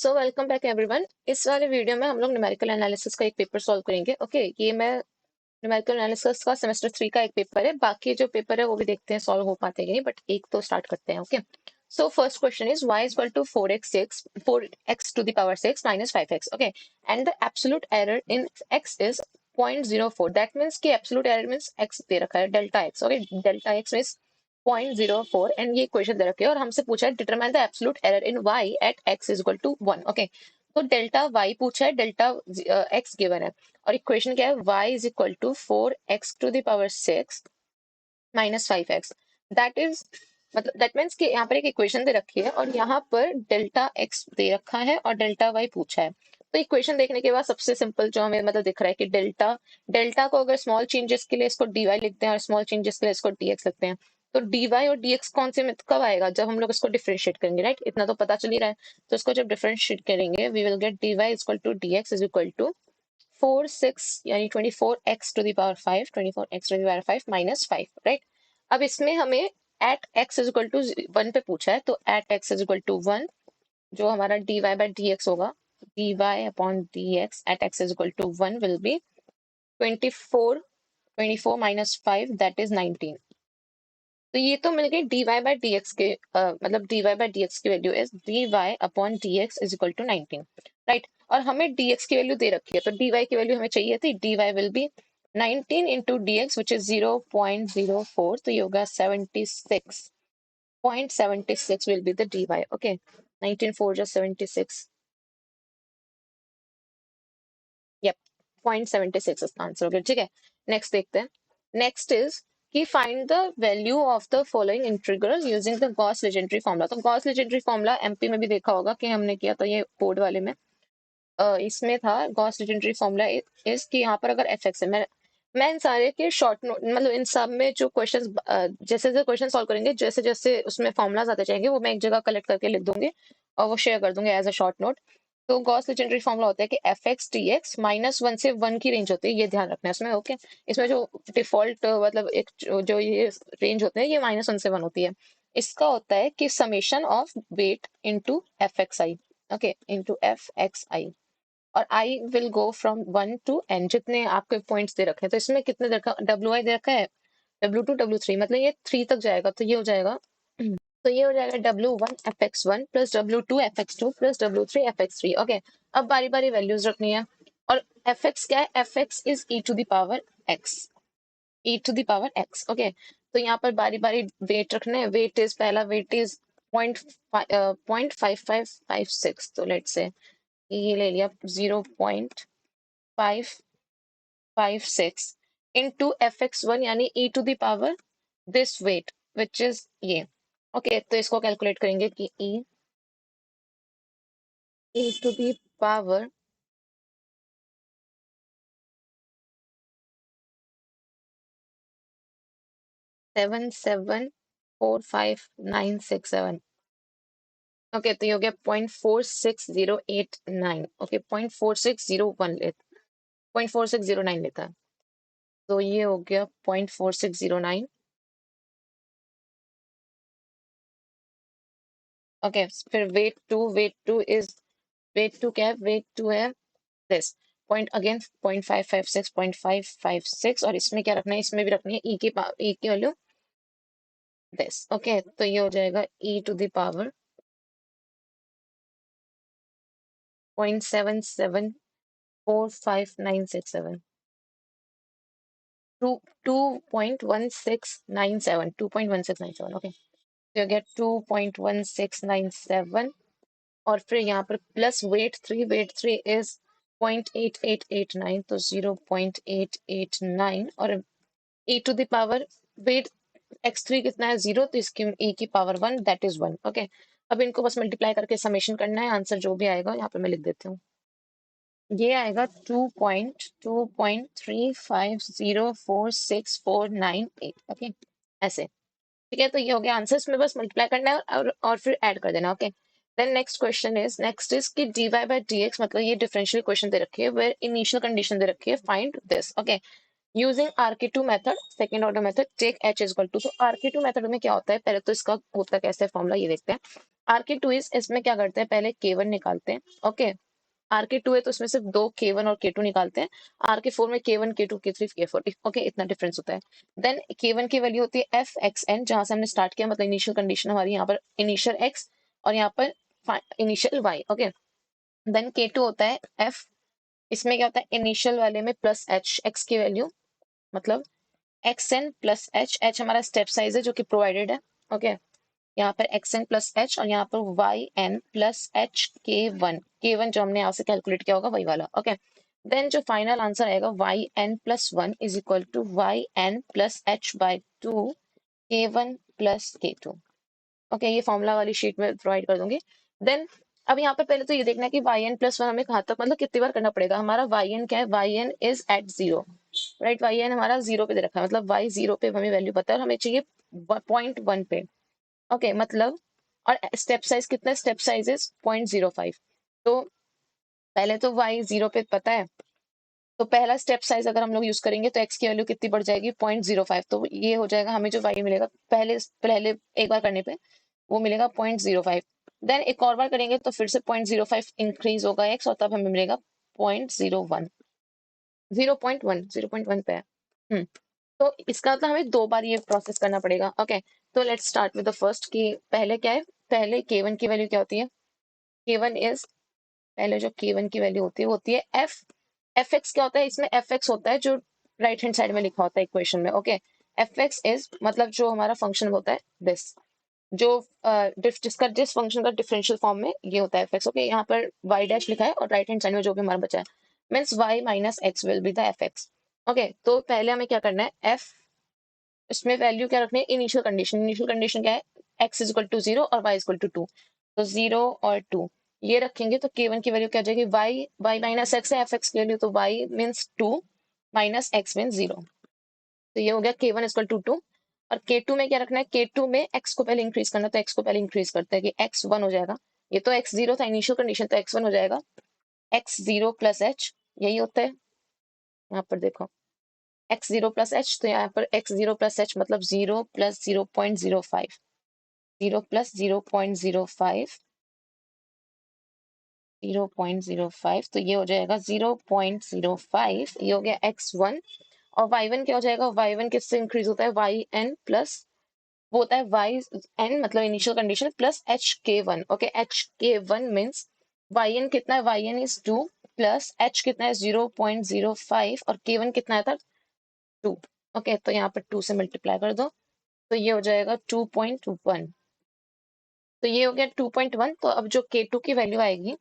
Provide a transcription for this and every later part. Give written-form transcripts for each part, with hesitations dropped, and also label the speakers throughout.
Speaker 1: So welcome back everyone. इस वाले video में हम लोग न्यूमेरिकल एनालिसिस का एक पेपर सॉल्व करेंगे। ओके ये मैं न्यूमेरिकल एनालिसिस का सेमेस्टर 3 का एक पेपर है। बाकी जो पेपर है वो भी देखते हैं सॉल्व हो पाते हैं, बट एक तो स्टार्ट करते हैं। Okay so first question is y is equal to 4x to the power 6 minus 5x। Okay and the absolute error in x is 0.04। That means कि एब्सोल्यूट एरर मीन्स x दे रखा है, delta x। Okay delta x means 0.04 and ये question दे रखे हैं और हमसे पूछा है determine the absolute error in y at x is equal to 1। Okay तो डेल्टा y पूछा है, डेल्टा x गिवन है और इक्वेशन क्या है, y is equal to 4x to the power 6 minus 5x। That is मतलब दैट मीन्स कि यहाँ पर एक इक्वेशन दे रखी है और यहाँ पर डेल्टा x दे रखा है और डेल्टा y पूछा है। तो इक्वेशन देखने के बाद सबसे सिंपल जो हमें मतलब दिख रहा है कि डेल्टा डेल्टा को अगर स्मॉल चेंजेस के लिए इसको dy लिखते हैं और स्मॉल चेंजेस के लिए इसको dx लिखते हैं, तो dy और dx कौन से में कब आएगा, जब हम लोग इसको डिफरेंशिएट करेंगे। राइट, इतना तो पता चल ही रहा है। तो इसको जब डिफरेंशिएट करेंगे we will get dy equal to dx is equal to 4 6 यानी 24x to the power 5, 24x to the power 5 minus 5। Right, अब इसमें हमें at x is equal to 1 पे पूछा है, तो at x is equal to 1 जो हमारा dy बाय dx होगा, dy upon dx at x is equal to 1 will be 24 minus 5 that is 19। तो ये तो मिल गई dy बाय dx के मतलब dy बाय dx की value is dy upon dx is equal to 19। Right, और हमें dx की वैल्यू दे रखी है तो dy की वैल्यू हमें चाहिए थी, dy will be 19 into dx which is 0.04, तो ये होगा 76.76 will be the dy. Okay, 19 4 just 76. Yep, 0.76 इसका आंसर हो गया। ठीक है, नेक्स्ट देखते हैं। नेक्स्ट इज कि find the value of the following integral using the Gauss legendary formula. तो गॉस लेजेंडरी फॉर्मूला एमपी में भी देखा होगा कि हमने किया था, ये बोर्ड वाले में इसमें था। गॉस लेजेंडरी फॉर्मूला इज कि यहाँ पर अगर एफ एक्स है, मैं इन सारे के शॉर्ट नोट मतलब इन सब में जो क्वेश्चंस जैसे जैसे क्वेश्चन सॉल्व करेंगे जैसे जैसे उसमें फॉर्मुलाज आते जाएंगे वो मैं एक जगह कलेक्ट करके लिख दूंगी और वो शेयर कर दूंगी एज अ शॉर्ट नोट। तो गॉस लेजेंडरी फॉर्मूला होता है कि एफ एक्स टी एक्स -1 से 1 की रेंज होती है, ये ध्यान रखना है इसमें। ओके इसमें जो डिफॉल्ट मतलब एक जो ये रेंज होते हैं ये -1 से 1 होती है। इसका होता है कि summation of weight into F X I. Okay into F X I और I will go from 1 to n, जितने आपके पॉइंट्स दे रखे हैं। तो इसमें कितने दे रखा, डब्ल्यू आई दे रखा है W2 W3 मतलब ये 3 तक जाएगा, तो ये हो जाएगा तो ये हो जाएगा W1 fx1 plus W2 fx2 plus W3 fx3। Okay अब बारी बारी वैल्यूज रखनी है और fx क्या है, fx is e to the power x, e to the power x। Okay तो यहाँ पर बारी बारी वेट रखने हैं। वेट इज पहला वेट इज 0.5556, तो लेट्स से ये ले लिया 0.556 into fx1 यानी e to the power this weight which is ये। ओके तो इसको कैलकुलेट करेंगे कि e to the power 774567। Okay तो ये हो गया 0.46089। ओके 0.4601 लेता 0.4609 लेता है, तो ये हो गया 0.4609। ओके फिर weight two is weight two क्या है, वेट टू है दिस पॉइंट अगेन 0.556 और इसमें क्या रखना है, इसमें भी रखनी है ई की वैल्यू दिस। ओके तो ये हो जाएगा e to the power 0.774567 2.1697 okay तो you get 2.1697 और फिर यहाँ पर प्लस वेट 3 इज 0.8889 तो 0.889 और e to the power weight x3 कितना है 0, तो इसकी e की पावर 1 दैट इज 1। ओके अब इनको बस मल्टीप्लाई करके समेशन करना है, आंसर जो भी आएगा यहाँ पे मैं लिख देती हूँ। ये आएगा 2.2.35046498। ओके ऐसे ठीक है, तो ये हो गया आंसर। इसमें बस मल्टीप्लाई करना है और फिर ऐड कर देना। ओके देन नेक्स्ट इज कि dy बाय dx मतलब ये डिफरेंशियल क्वेश्चन दे रखी है वेयर इनिशियल कंडीशन दे रखी है, find this. Okay using RK2 method second order method take h is equal to. तो RK2 मेथड में क्या होता है, पहले तो इसका होता कैसे फॉर्मूला ये देखते हैं। RK2 इज, इसमें क्या करते हैं, पहले K1 निकालते हैं। ओके, RK2 है तो इसमें सिर्फ दो K1 और K2 निकालते हैं। RK4 में K1 K2 K3 K4, okay, इतना डिफरेंस होता है। देन K1 की वैल्यू होती है fxn, जहां से हमने स्टार्ट किया, मतलब इनिशियल कंडीशन हमारी यहाँ पर इनिशियल x और यहाँ पर initial y। Okay, then K2 होता है f, इसमें क्या होता है, इनिशियल वाले में प्लस h, x की वैल्यू मतलब xn प्लस h हमारा स्टेप साइज है जो कि प्रोवाइडेड है। ओके, यहाँ पर xn प्लस h और यहाँ पर yn प्लस h k1 जो हमने यहाँ से कैलकुलेट किया होगा वही वाला। ओके, देन जो फाइनल आंसर आएगा yn plus 1 is equal to yn plus h/2 k1 plus k2। Okay, ये फॉर्मूला वाली शीट में प्रोवाइड कर दूंगी। देन अब यहाँ पर पहले तो ये देखना है कि yn+1 हमें कहाँ तक, मतलब कितनी बार करना पड़ेगा। हमारा yn क्या है, yn is at 0, right. yn हमारा 0 पे दे रखा है, मतलब y 0 पे हमें वैल्यू पता है और हमें चाहिए 0.1 पे। ओके, मतलब और स्टेप साइज कितना है, स्टेप साइज इज 0.05। तो पहले तो y 0 पे पता है, तो पहला स्टेप साइज अगर हम लोग यूज करेंगे तो x की वैल्यू कितनी बढ़ जाएगी, 0.05। तो ये हो जाएगा, हमें जो y मिलेगा पहले पहले एक बार करने पे वो मिलेगा 0.05। देन एक और बार करेंगे तो फिर से 0.05 इंक्रीज होगा x और तब हमें मिलेगा 0.01, 0.1 पे है। तो इसका मतलब हमें दो बार ये प्रोसेस करना पड़ेगा। ओके, तो let's start with the first कि पहले क्या है, पहले K1 की वैल्यू क्या होती है, K1 इज, पहले जो K1 की वैल्यू होती है वो होती है fx क्या होता है, इसमें fx होता है जो राइट हैंड साइड में लिखा होता है इक्वेशन में। ओके, fx इज मतलब जो हमारा फंक्शन होता है दिस, जो जिसका जिस फंक्शन का डिफरेंशियल फॉर्म में ये होता है fx। ओके, यहाँ पर y डैश लिखा है और राइट हैंड साइड में जो भी हमारा बचा है means y minus x will be the fx। Okay, तो पहले हमें क्या करना है, f इसमें वैल्यू क्या रखनी है, इनिशियल कंडीशन क्या है, x इज इक्वल टू 0 और y इज इक्वल टू 2, तो 0 और 2 ये रखेंगे तो K1 की वैल्यू क्या आ जाएगी, y माइनस x है fx की वैल्यू, तो y means 2 minus x means 0। तो ये हो गया K1 इक्वल टू 2। और K2 में क्या रखना है, K2 में x को पहले इंक्रीज करना, तो x को पहले इंक्रीज करते हैं कि x 1 हो जाएगा। ये तो x 0 था इनिशियल कंडीशन, तो x 1 हो जाएगा, x 0 प्लस h, यही होता है। यहाँ पर देखो x 0 प्लस h, तो यहाँ पर x 0 प्लस h मतलब 0 प्लस 0.05, 0 प्लस 0.05, 0.05, तो ये हो जाएगा 0.05, ये हो गया x1। और y1 क्या हो जाएगा, y1 किससे इंक्रीज होता है, yn प्लस वो होता है yn मतलब initial condition plus hk1। Okay, hk1 means yn कितना है, yn इज 2 प्लस h कितना है 0.05 और k1 कितना है था 2। ओके, तो यहाँ पर 2 से मल्टीप्लाई कर दो तो ये हो जाएगा 2.1। तो ये हो गया 2.1। तो अब जो K2 की वैल्यू आएगी,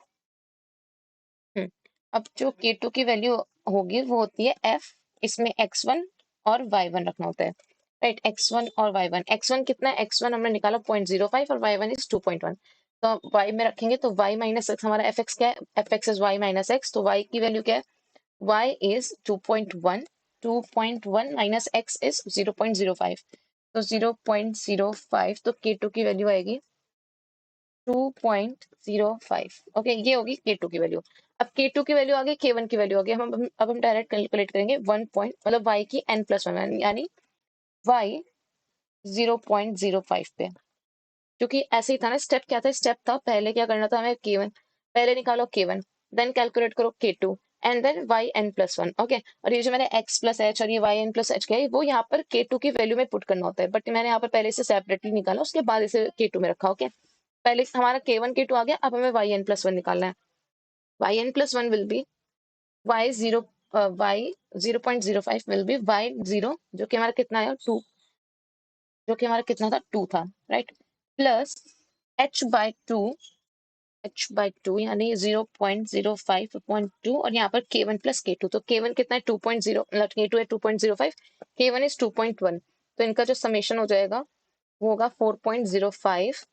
Speaker 1: अब जो K2 की वैल्यू होगी वो होती है f, इसमें x1 और y1 रखना होता है, राइट। x1 और y1, x1 कितना है, x1 हमने निकाला 0.05 और y1 इज 2.1। तो y में रखेंगे तो y माइनस x, हमारा fx क्या है, fx is y minus x, तो y की वैल्यू क्या है, y is 2.1, 2.1 minus x is 0.05, तो 0.05, तो K2 की वैल्यू आएगी 2.05। ओके, ये होगी K2 की वैल्यू। अब K2 की वैल्यू आ गई, K1 की वैल्यू आ गई, अब हम डायरेक्ट कैलकुलेट करेंगे 1 पॉइंट मतलब y की n+1 यानी y 0.05 पे, क्योंकि ऐसे ही था ना, स्टेप क्या था, स्टेप था पहले क्या करना था हमें, K1 पहले निकालो, K1 देन कैलकुलेट करो K2 and then yn+1। Okay, और ये जो मैंने x प्लस h और ये yn+h किया है वो यहाँ पर K2 की वैल्यू में पुट करना होता है, बट मैंने यहाँ पर पहले से सेपरेटली निकाला, उसके बाद इसे K2 में रखा। ओके, पहले हमारा K1 K2 आ गया, अब हमें yn+1 निकालना है। yn+1 will be y 0, y 0.05 will be y 0 जो कि हमारा कितना है 2, जो कि हमारा कितना था 2 था, राइट, प्लस h/2 यानी 0.05/2 और यहाँ पर K1 प्लस K2, तो K1 कितना है 2.0 मतलब K2 है 2.05, K1 इज 2.1, तो इनका जो समेशन हो जाएगा वो होगा 4.05।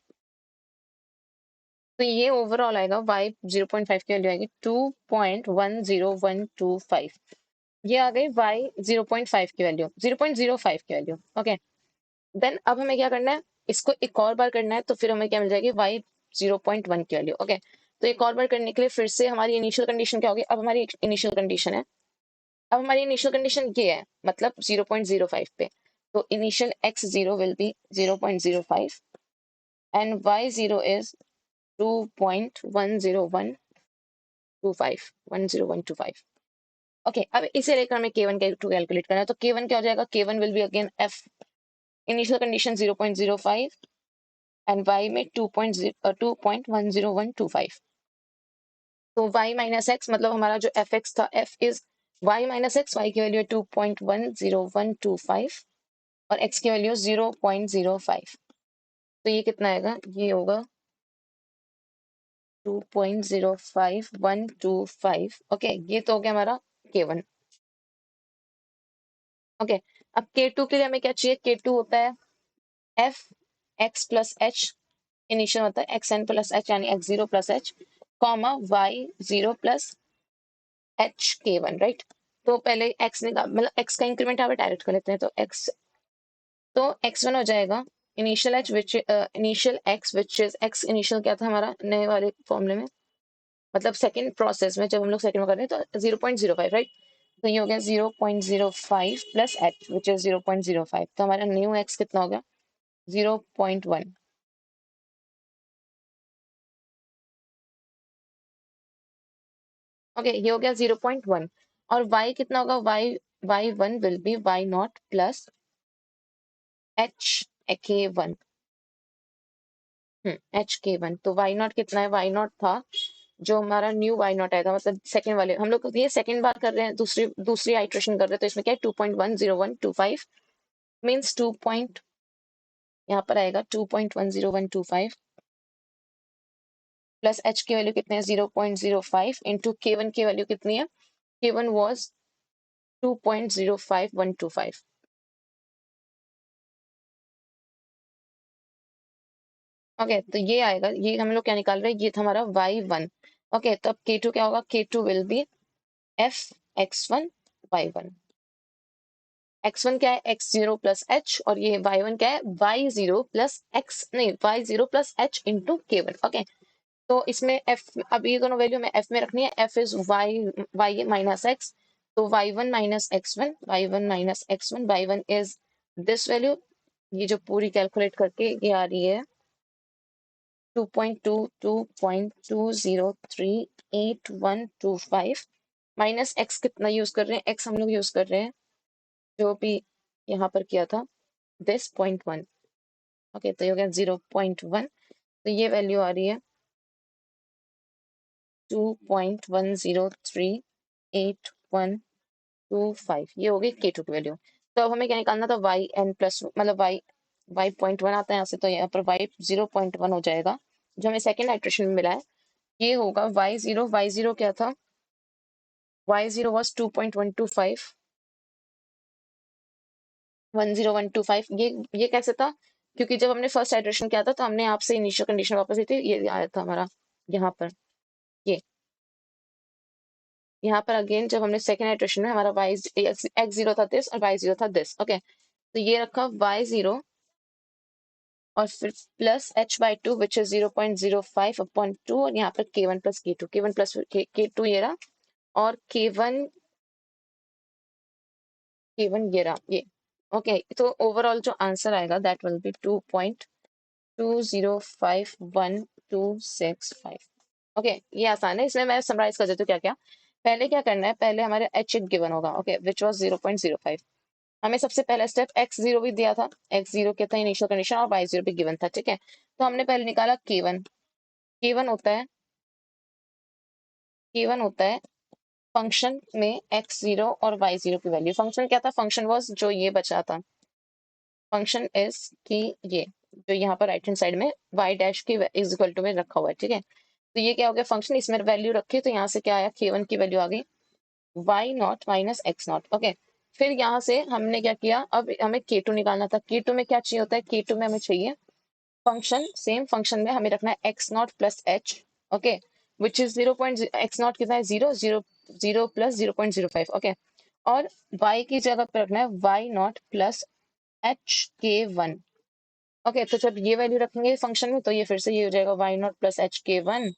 Speaker 1: तो ये ओवरऑल आएगा y 0.5 की वैल्यू आएगी 2.10125, ये आ गई y 0.5 की वैल्यू, 0.05 की वैल्यू। ओके, देन अब हमें क्या करना है, इसको एक और बार करना है, तो फिर हमें क्या मिल जाएगी y 0.1 की वैल्यू। ओके, तो एक और बार करने के लिए फिर से हमारी इनिशियल कंडीशन क्या होगी, अब हमारी इनिशियल कंडीशन है, अब हमारी इनिशियल कंडीशन ये है मतलब 0.05 पे, तो initial x0 will be 0.05 and y0 is 2.10125 okay. अब इसे लेकर हमें K1 K2 कैलकुलेट करना है, तो K1 क्या हो जाएगा, K1 will be again F initial condition 0.05 and Y में 2.10125। तो y माइनस एक्स मतलब हमारा जो एफ एक्स था, f is y minus x, y की वैल्यू है 2.10125 और x की वैल्यू 0.05। तो ये कितना आएगा, ये होगा 2.05125। ओके, ये तो हो गया हमारा K1। ओके, अब K2 के लिए हमें क्या चाहिए, K2 होता है f x plus h, initial होता है xn प्लस h यानी x0 plus h, comma y0 plus h K1, right. तो पहले x निकाल, मतलब x का इंक्रीमेंट यहाँ पे डायरेक्ट कर लेते हैं, तो x1 हो जाएगा initial h which initial x which is x initial क्या था हमारा नए वाले फॉर्मूले में, मतलब सेकंड प्रोसेस में जब हम लोग सेकंड में कर रहे हैं तो 0.05, राइट। तो ये हो गया 0.05 प्लस h विच इज 0.05, तो हमारा न्यू x कितना हो गया 0.1। ओके, ये हो गया 0.1 और y कितना होगा, y1 will be y not plus h k1 HK1। तो वाई नॉट कितना है, वाई नॉट था जो हमारा न्यू वाई नॉट आएगा, मतलब सेकंड वाले हम लोग ये सेकंड बार कर रहे हैं, दूसरी आइट्रेशन कर रहे हैं, तो इसमें क्या है 2.10125 मीन्स 2 पॉइंट, यहाँ पर आएगा 2.10125 प्लस एच की वैल्यू कितने हैं 0.05 इंटू K1 की वैल्यू कितनी है, K1 वॉज 2.05125। ओके, तो ये आएगा, ये हम लोग क्या निकाल रहे हैं, ये था हमारा y1। ओके, तो अब K2 क्या होगा, K2 will be f x1 y1। x1 क्या है x0 प्लस h और ये y1 क्या है y0 प्लस x, नहीं y0 plus h into K1। Okay, तो इसमें f, अब ये दोनों वैल्यू में f में रखनी है, f is y minus x, तो y1 minus x1, y1 minus x1, y1 is this value, ये जो पूरी कैलकुलेट करके ये आ रही है 2.22.203825 माइनस x कितना यूज कर रहे हैं, x हम लोग यूज कर रहे हैं जो भी यहाँ पर किया था दिस 0.1। ओके, तो ये हो गया 0.1, तो ये वैल्यू आ रही है 2.1038125, ये हो गई K2 की वैल्यू। तो अब हमें क्या निकालना था, वाई एन प्लस, मतलब y 0.1 आता है यहाँ से, तो यहाँ पर y 0.1 हो जाएगा जो हमें सेकेंड आइट्रेशन में मिला है। ये होगा y0 क्या था, y0 वॉज 2.125 10125। ये कैसे था, क्योंकि जब हमने फर्स्ट आइट्रेशन किया था तो हमने आपसे इनिशियल कंडीशन वापस ली थी, ये आया था हमारा यहाँ पर, ये यहाँ पर अगेन जब हमने सेकेंड आइट्रेशन में हमारा y x0 था दिस और y0 था दिस। ओके, तो ये रखा y0 और फिर प्लस h/2 विच इज 0.05/2 और यहाँ पर k1 plus k2 plus k2 ये रहा और k1 ये रहा ये। ओके, तो ओवरऑल जो आंसर आएगा दैट विल बी 2.2051265। ओके, ये आसान है, इसमें मैं समराइज कर देती हूँ क्या क्या। पहले क्या करना है, पहले हमारे एच एक गिवन होगा, ओके, विच वाज 0.05। हमें सबसे पहला स्टेप x0 भी दिया था, x0 क्या था इनिशियल कंडीशन और y0 भी गिवन था, ठीक है। तो हमने पहले निकाला k1। k1 होता है k1 होता है फंक्शन में x0 और y0 की वैल्यू। फंक्शन क्या था, फंक्शन वाज जो ये बचा था, फंक्शन इज कि ये जो यहाँ पर राइट हैंड साइड में y डैश की इज इक्वल टू में रखा हुआ है, ठीक है। तो ये क्या हो गया फंक्शन, इसमें वैल्यू रखी, तो यहाँ से क्या आया k1 की वैल्यू आ गई y not minus x not. Okay, फिर यहाँ से हमने क्या किया, अब हमें k2 निकालना था। k2 में क्या चाहिए होता है, k2 में हमें चाहिए फंक्शन, सेम फंक्शन में हमें रखना है x not plus h। Okay, which is 0. x not कितना है 0 प्लस 0.05। ओके, और y की जगह पर रखना है y not plus H k1। Okay, तो जब ये वैल्यू रखेंगे फंक्शन में तो ये फिर से ये हो जाएगा y not plus H k1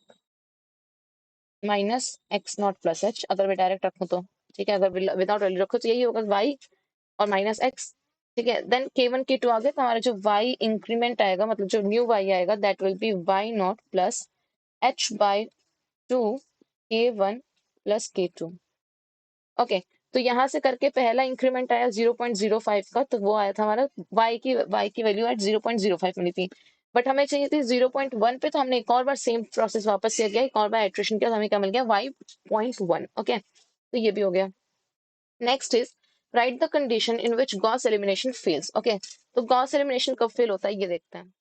Speaker 1: minus x not plus H, अगर मैं डायरेक्ट रखूँ तो, ठीक है, अगर विदाउट वैल्यू रखो तो यही होगा y और माइनस एक्स, ठीक है। देन k1 k2 आ गया, तो हमारा जो y इंक्रीमेंट आएगा, मतलब जो न्यू y आएगा that will be y not plus h/2 k1 plus k2। Okay, तो यहाँ से करके पहला इंक्रीमेंट आया 0.05 का, तो वो आया था हमारा y की वैल्यू एट 0.05 मिली थी। बट हमें चाहिए थी 0.1 पे, तो हमने एक और बार सेम प्रोसेस वापस से किया, एक और बार इटरेशन किया, तो हमें क्या मिल गया y.1। ओके, तो ये भी हो गया। Next is right the condition in which Gauss elimination fails. Okay, तो गॉस एलिमिनेशन कब फेल होता है ये देखते हैं।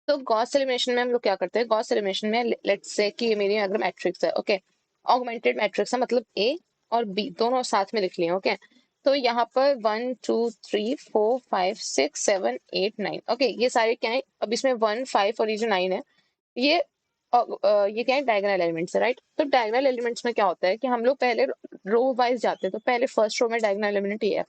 Speaker 1: तो गॉस एलिमिनेशन में हम लोग क्या करते हैं, गॉस एलिमिनेशन में लेट्स से कि ये मेरी अगर मैट्रिक्स है, ओके, ऑगमेंटेड मैट्रिक्स है, मतलब ए और बी दोनों साथ में लिख लिए, ओके। तो यहाँ पर 1 2 3 4 5 6 7 8 9, ओके, ये सारे क्या है, अब इसमें 1 5 और ये जो 9 है, ये ये क्या है, डायगोनल एलिमेंट्स है, राइट। तो डायगोनल एलिमेंट्स में क्या होता है कि हम लोग पहले रो वाइज जाते हैं, तो पहले फर्स्ट रो में डायगोनल एलिमेंट ये है,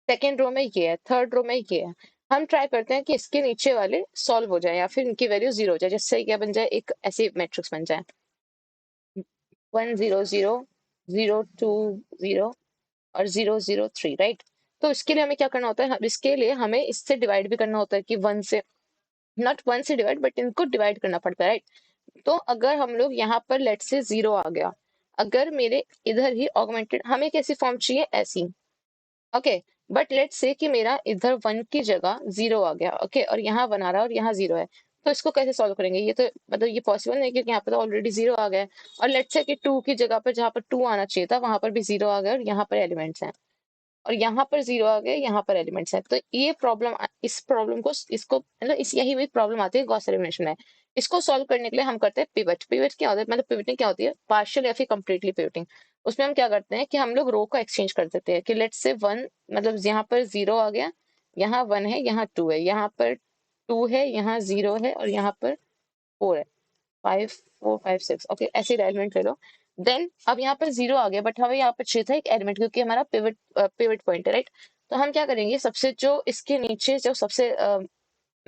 Speaker 1: सेकेंड रो में ये है, थर्ड रो में ये है। हम ट्राई करते हैं कि इसके नीचे वाले सॉल्व हो जाए या फिर इनकी वैल्यू 0 हो जाए, जिससे क्या बन जाए, एक ऐसी मैट्रिक्स बन जाए 1 0 0 0 2 0 और 0 0 3, राइट। तो इसके लिए हमें क्या करना होता है, इसके लिए हमें इससे डिवाइड भी करना होता है कि 1 से, नॉट 1 से डिवाइड, बट इनको डिवाइड करना पड़ता है, राइट। तो अगर हम लोग यहाँ पर लेट से 0 आ गया, अगर मेरे इधर ही ऑगमेंटेड, हमें कैसी फॉर्म चाहिए, ऐसी, ओके। बट लेट्स से कि मेरा इधर 1 की जगह 0 आ गया, ओके, और यहाँ 1 आ रहा है और यहाँ 0 है, तो इसको कैसे सॉल्व करेंगे, ये तो मतलब ये पॉसिबल नहीं, क्योंकि यहाँ पे तो ऑलरेडी 0 आ गया है। और लेट्स से कि 2 की जगह पर जहाँ पर 2 आना चाहिए था, वहां पर भी 0 आ गया और यहाँ पर एलिमेंट्स हैं, और यहाँ पर 0 आ गए, यहाँ पर एलिमेंट्स हैं। तो ये प्रॉब्लम, इस प्रॉब्लम को, इसको मतलब इस यही वही प्रॉब्लम आती है गॉस एलिमिनेशन में। इसको सॉल्व करने के लिए हम करते हैं पिवट। पिवट क्या होता है, मतलब पिवटिंग क्या होती है, पार्शियल या फिर कंप्लीटली पिवटिंग। उसमें हम क्या करते हैं कि हम लोग रो को एक्सचेंज कर देते हैं, कि लेट्स से 1, मतलब यहाँ पर 0 आ गया, यहाँ 1 है, यहाँ 2 है, यहाँ पर 2 है, यहाँ 0 है, और यहाँ पर 4 है, 5 4 5 6, ओके, ऐसे एलिमेंट ले लो। देन अब यहाँ पर 0 आ गया, बट हमें यहाँ पर चाहिए था एक एलिमेंट, क्योंकि हमारा पिवट पॉइंट है, राइट। तो हम क्या करेंगे, सबसे जो इसके नीचे जो सबसे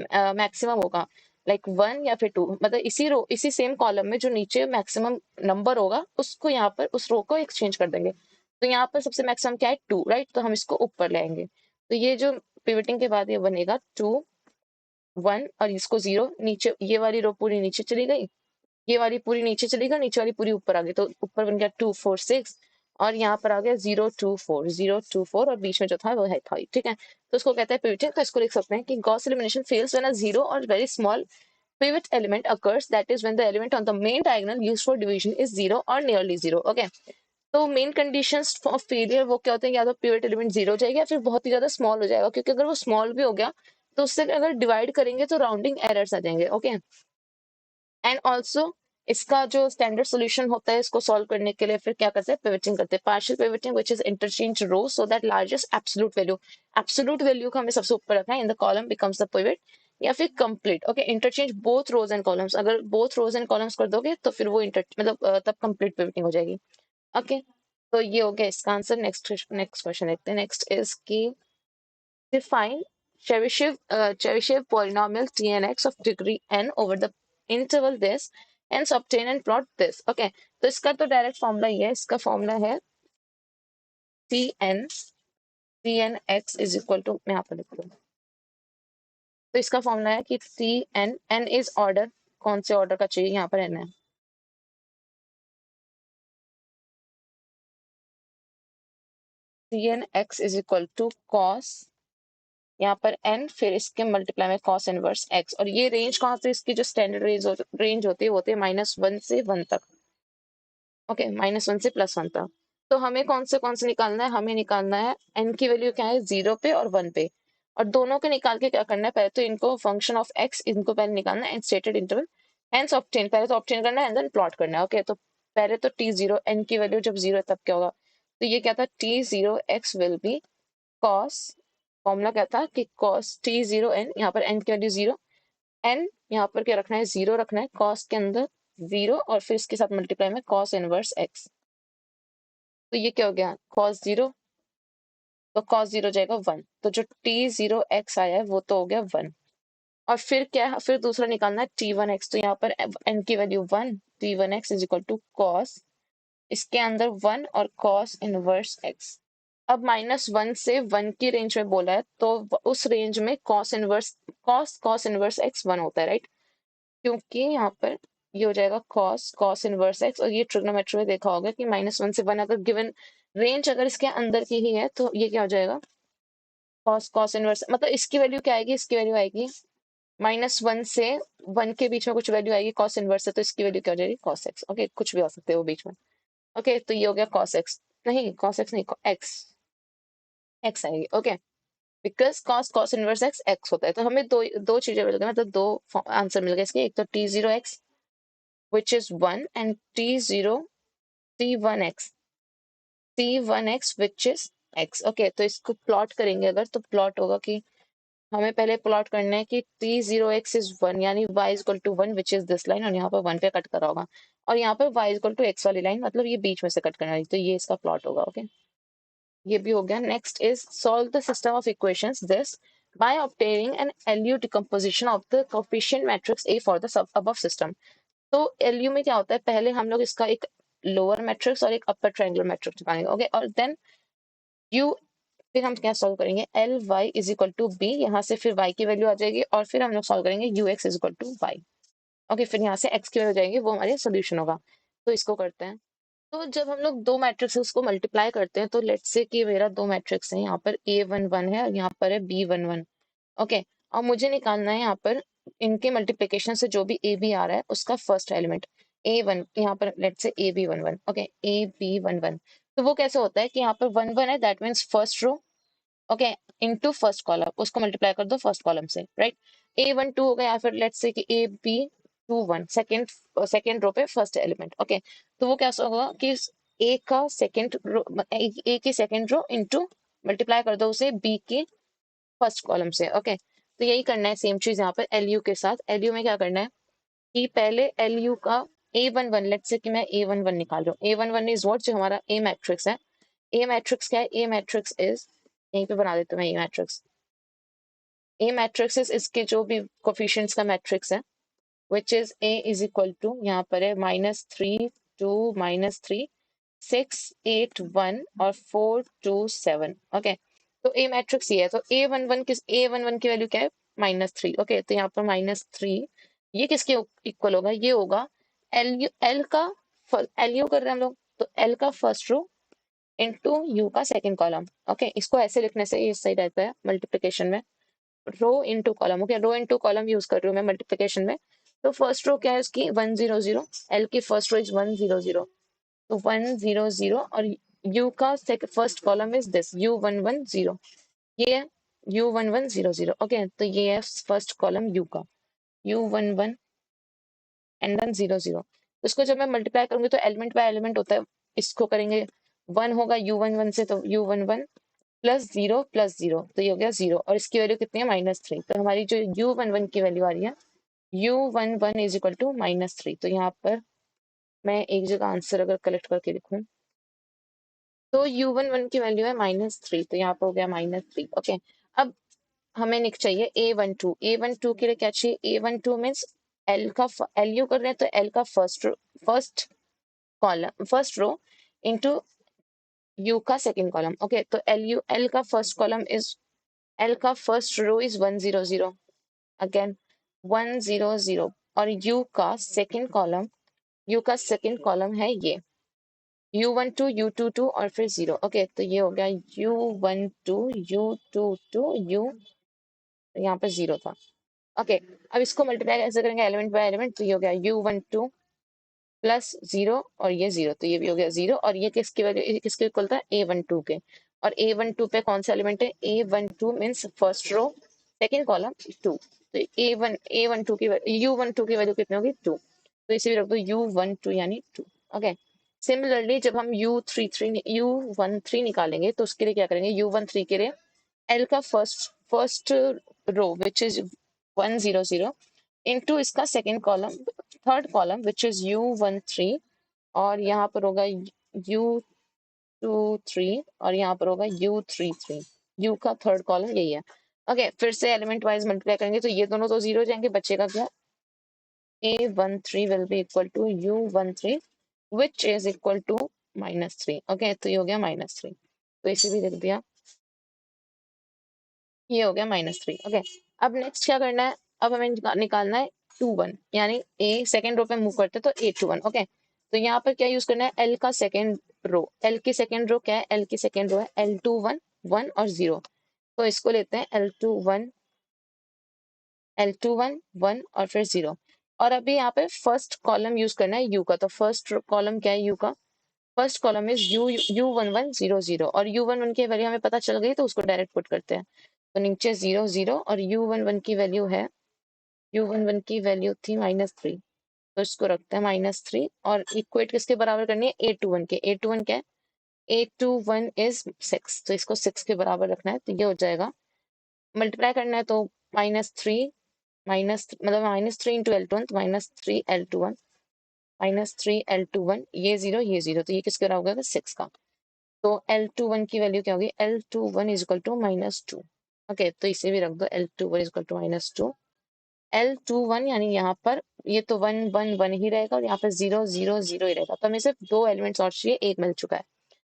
Speaker 1: मैक्सिमम होगा, लाइक 1 या फिर 2, मतलब इसी सेम कॉलम में जो नीचे मैक्सिमम नंबर होगा, उसको यहाँ पर उस रो को एक्सचेंज कर देंगे। तो यहाँ पर सबसे मैक्सिमम क्या है, 2, राइट। तो हम इसको ऊपर ले आएंगे, तो ये जो पिवटिंग के बाद ये बनेगा 2 1 और इसको 0, नीचे ये वाली रो पूरी नीचे चली गई, ये वाली पूरी नीचे चली गई, नीचे वाली पूरी ऊपर आ गई, तो ऊपर बन गया 2 4 6, और यहाँ पर आ गया 0 2 4 0 2 4, और बीच में जो था वो है 5, ठीक है। तो इसको कहते हैं पिवटिंग। तो इसको लिख सकते हैं कि Gauss elimination fails when a zero और very small pivot element occurs, that is when the element on the main diagonal used for division is 0 or nearly 0, okay। तो मेन कंडीशंस फॉर फेलियर वो क्या होते हैं, या तो pivot element 0 हो जाएगा या फिर बहुत ही ज्यादा स्मॉल हो जाएगा, क्योंकि अगर वो स्मॉल भी हो गया तो उससे अगर डिवाइड करेंगे तो राउंडिंग एरर्स आ जाएंगे, ओके। एंड ऑल्सो इसका जो स्टैंडर्ड सोल्यूशन होता है, इसको सॉल्व करने के लिए फिर क्या करते हैं, पिवटिंग करते हैं, partial pivoting which is interchange row so that largest absolute value को हमें सबसे ऊपर रखना है in the column becomes the pivot, या फिर complete, okay, interchange both rows and columns. अगर बोथ रोज एंड कॉलम्स कर दोगे तो फिर वो इंटर मतलब तब कंप्लीट पिवटिंग हो जाएगी, ओके। तो ये हो गया इसका आंसर। नेक्स्ट क्वेश्चन देखते हैं। नेक्स्ट इज की define Chebyshev polynomial Tnx of degree n over the interval this, hence obtain and plot this, okay। तो इसका तो डायरेक्ट फॉर्मूला ही है, इसका फॉर्मूला है Tnx इज इक्वल टू, मैं यहाँ पर लिख दूँ, तो इसका फॉर्मूला है कि n इज ऑर्डर, कौन से ऑर्डर का चाहिए, यहाँ पर n है, Tnx is equal to cos, यहाँ पर n, फिर इसके मल्टीप्लाई में cos इनवर्स x, और ये रेंज कहाँ से, इसकी जो स्टैंडर्ड रेंज होती है वो होती है -1 से 1 तक, ओके, -1 से +1 तक। तो हमें कौन से निकालना है, हमें निकालना है n की वैल्यू क्या है, 0 पे और 1 पे, और दोनों के निकाल के क्या करना है, पहले तो इनको फंक्शन ऑफ x इनको पहले निकालना है, and stated interval, hence obtain, पहले तो ऑब्टेन करना है एंड देन प्लॉट करना है, ओके। तो पहले तो t0, n की वैल्यू जब 0 है तब क्या होगा, तो ये क्या था, t0 x will be cos, formula क्या था कि cos t0 n, यहाँ पर n की वैल्यू 0, n यहाँ पर क्या रखना है, 0 रखना है, cos के अंदर 0, और फिर इसके साथ मल्टीप्लाई में cos इनवर्स x, तो ये क्या हो गया, cos 0, तो cos 0 जाएगा 1, तो जो t0 x आया है वो तो हो गया 1, और फिर क्या है, फिर दूसरा निकालना है t1 x, तो यहाँ पर n की value 1, t1 x is equal to cos, इसके अंदर 1 और cos इनवर्स x। अब -1 से 1 की रेंज में बोला है, तो उस रेंज में cos इनवर्स x 1 होता है, राइट, क्योंकि यहाँ पर ये हो जाएगा कॉस इनवर्स एक्स, और ये ट्रिग्नोमेट्री में देखा होगा कि -1 से 1 अगर गिवन रेंज अगर इसके अंदर की ही है तो ये क्या हो जाएगा, कॉस इनवर्स, मतलब इसकी वैल्यू क्या आएगी, इसकी वैल्यू आएगी -1 से 1 के बीच में कुछ वैल्यू आएगी, कॉस इनवर्स है तो इसकी वैल्यू क्या हो जाएगी, कॉस एक्स। ओके, कुछ भी हो सकते हैं वो बीच में। ओके, तो ये हो गया कॉस एक्स, नहीं कॉस एक्स नहीं, एक्स एक्स आएगी। Okay, because cos inverse x x होता है, तो हमें दो दो चीजें मिल गई, मतलब दो आंसर मिल गए इसके, एक तो t0x which is 1 and t0 t1x t1x which is x। Okay, तो इसको प्लॉट करेंगे अगर, तो प्लॉट होगा कि हमें पहले प्लॉट करना है कि t0x is 1 यानी y is equal to 1 which is this line, और यहाँ पर 1 पे कट करा होगा, और यहाँ पर y is equal to x वाली लाइन, मतलब ये बीच में से कट करना है, तो ये इसका प्लॉट होगा। ओके, ये भी हो गया। Next is solve the system of equations this by obtaining an LU decomposition of the coefficient matrix A for the above system. तो LU में क्या होता है, पहले हम लोग इसका एक लोअर मैट्रिक्स और एक अपर ट्रायंगुलर मैट्रिक्स निकालेंगे। ओके, और देन U, फिर हम क्या सॉल्व करेंगे, LY is equal to B, यहाँ से फिर Y की वैल्यू आ जाएगी, और फिर हम लोग सॉल्व करेंगे UX is equal to Y। Okay, फिर यहाँ से X की वैल्यू हो जाएगी, वो हमारे सोल्यूशन होगा। तो इसको करते हैं। तो जब हम लोग दो मैट्रिक्स को मल्टीप्लाई करते हैं, तो लेट्स से कि मेरा दो मैट्रिक्स है, यहाँ पर A11 है और यहाँ पर है B11। ओके, और मुझे निकालना है यहाँ पर इनके मल्टीप्लिकेशन से जो भी ए बी आ रहा है उसका फर्स्ट एलिमेंट A1, यहाँ पर let's say AB11। Okay, AB11, तो वो कैसे होता है कि यहाँ पर 1 1 है, that means first row. Okay, into first column, उसको मल्टीप्लाई कर दो फर्स्ट कॉलम से, राइट। A12 हो गया, या फिर लेट्स से कि AB21 सेकंड सेकंड रो पे फर्स्ट एलिमेंट। ओके, तो वो कैसा होगा कि ए का सेकंड रो, ए की सेकंड रो इनटू मल्टीप्लाई कर दो उसे बी की फर्स्ट कॉलम से। ओके, तो यही करना है सेम चीज यहाँ पर LU के साथ। LU में क्या करना है कि पहले LU का A11, लेट्स से कि मैं A11 निकाल रहा हूँ। A11 इज व्हाट, जो हमारा A मैट्रिक्स है। ए मैट्रिक्स क्या है, ए मैट्रिक्स इज, यहीं पे बना देते हैं A matrix. A matrix is इसके जो भी कोफिशिएंट्स का मैट्रिक्स है, which is A is equal to, यहाँ पर है -3 2 -3 6 8 1 और 4 2 7। ओके, तो ए मैट्रिक्स ये है, तो A11 की वैल्यू क्या है, -3। ओके, तो यहाँ पर -3, ये किसके इक्वल होगा, ये होगा एल का, LU कर रहे हैं हम लोग, तो L का फर्स्ट रो इनटू U का सेकंड कॉलम। ओके, इसको ऐसे लिखने से ये सही रहता है मल्टीप्लिकेशन में, रो इनटू कॉलम। ओके, रो इनटू कॉलम यूज कर रही हूँ मैं मल्टीप्लिकेशन में। तो फर्स्ट रो क्या है उसकी 100, L की फर्स्ट रो इज 100, तो 100, और U का first column is this U110, ये है U1100। ओके, तो ये है फर्स्ट कॉलम U का U11 एंड देन 00। इसको जब मैं मल्टीप्लाई करूंगी तो एलिमेंट बाय एलिमेंट होता है, इसको करेंगे 1 होगा U11 से, तो U11 +0 तो ये हो गया 0, और इसकी वैल्यू कितनी है, -3। तो हमारी जो U11 की वैल्यू आ रही है U11 इज इक्वल टू -3। तो यहाँ पर मैं एक जगह आंसर अगर कलेक्ट करके लिखूं, तो U11 की वैल्यू है -3, तो यहाँ पर हो गया -3। ओके, अब हमें निक चाहिए A12 के लिए क्या चाहिए, A12 मीन्स L का LU कर रहे हैं, तो L का first column first row into U का सेकंड कॉलम। ओके, तो L का फर्स्ट कॉलम इज, L का फर्स्ट रो इज 100, अगेन 100, और U का सेकंड कॉलम है ये U12 U22 और फिर 0। ओके, तो ये हो गया U12 U22 U, यहाँ पर 0 था। ओके, अब इसको मल्टीप्लाई कैसे करेंगे एलिमेंट बाय एलिमेंट, तो ये हो गया U12 +0 और ये 0, तो ये भी हो गया 0, और ये किसकी वजह किसके इक्वल था, A12 के। और A12 पे कौन सा एलिमेंट है, A12 means first row second column 2, तो A12 की U12 की वैल्यू कितनी होगी 2, तो इसे भी रख दो U12 यानी 2। ओके, सिमिलरली जब हम U13 निकालेंगे तो उसके लिए क्या करेंगे, U13 के लिए L का first row which is 100 into इसका second column third column which is U13, और यहाँ पर होगा U23, और यहाँ पर होगा U33, U का थर्ड कॉलम यही है। ओके, फिर से एलिमेंट वाइज मल्टीप्लाई करेंगे तो ये दोनों तो 0 हो जाएंगे, बचेगा क्या, A13 will be equal to U13 which is equal to -3। Okay, तो ये हो गया -3, तो इसे भी लिख दिया, ये हो गया -3। ओके, अब नेक्स्ट क्या करना है, अब हमें निकालना है A21, यानी ए सेकेंड रो पे मूव करते हैं तो A21। ओके, तो यहाँ पर क्या यूज करना है, एल का सेकेंड रो, एल की सेकेंड रो क्या है, एल की सेकेंड रो है L21, 1 और 0। तो इसको लेते हैं L21, L21, 1 और फिर 0। और अभी यहाँ पे फर्स्ट कॉलम यूज करना है यू का, तो फर्स्ट कॉलम क्या है यू का, फर्स्ट कॉलम इज U1100 और U11 की वैल्यू हमें पता चल गई तो उसको डायरेक्ट पुट करते हैं। तो नीचे 0 0 और U11 की वैल्यू है, U11 की वैल्यू थी -3, तो इसको रखते हैं -3 और इक्वेट किसके बराबर करनी है, A21 के। A21 क्या है, A21 इज 6, तो इसको 6 के बराबर रखना है, तो ये हो जाएगा, मल्टीप्लाई करना है तो -3 माइनस मतलब -3 इंटू L21, तो -3 L21, -3 L21, ये जीरो, तो ये किसके बराबर होगा, 6 का। तो L21 की वैल्यू क्या होगी, L21 is equal to -2। Okay, तो इसे भी रख दो, L21 is equal to -2। L21 यानी यहाँ पर ये तो 1 1 1 ही रहेगा और यहाँ पर 0 0 0 ही रहेगा, तो हमें सिर्फ 2 एलिमेंट्स और चाहिए, एक मिल चुका है।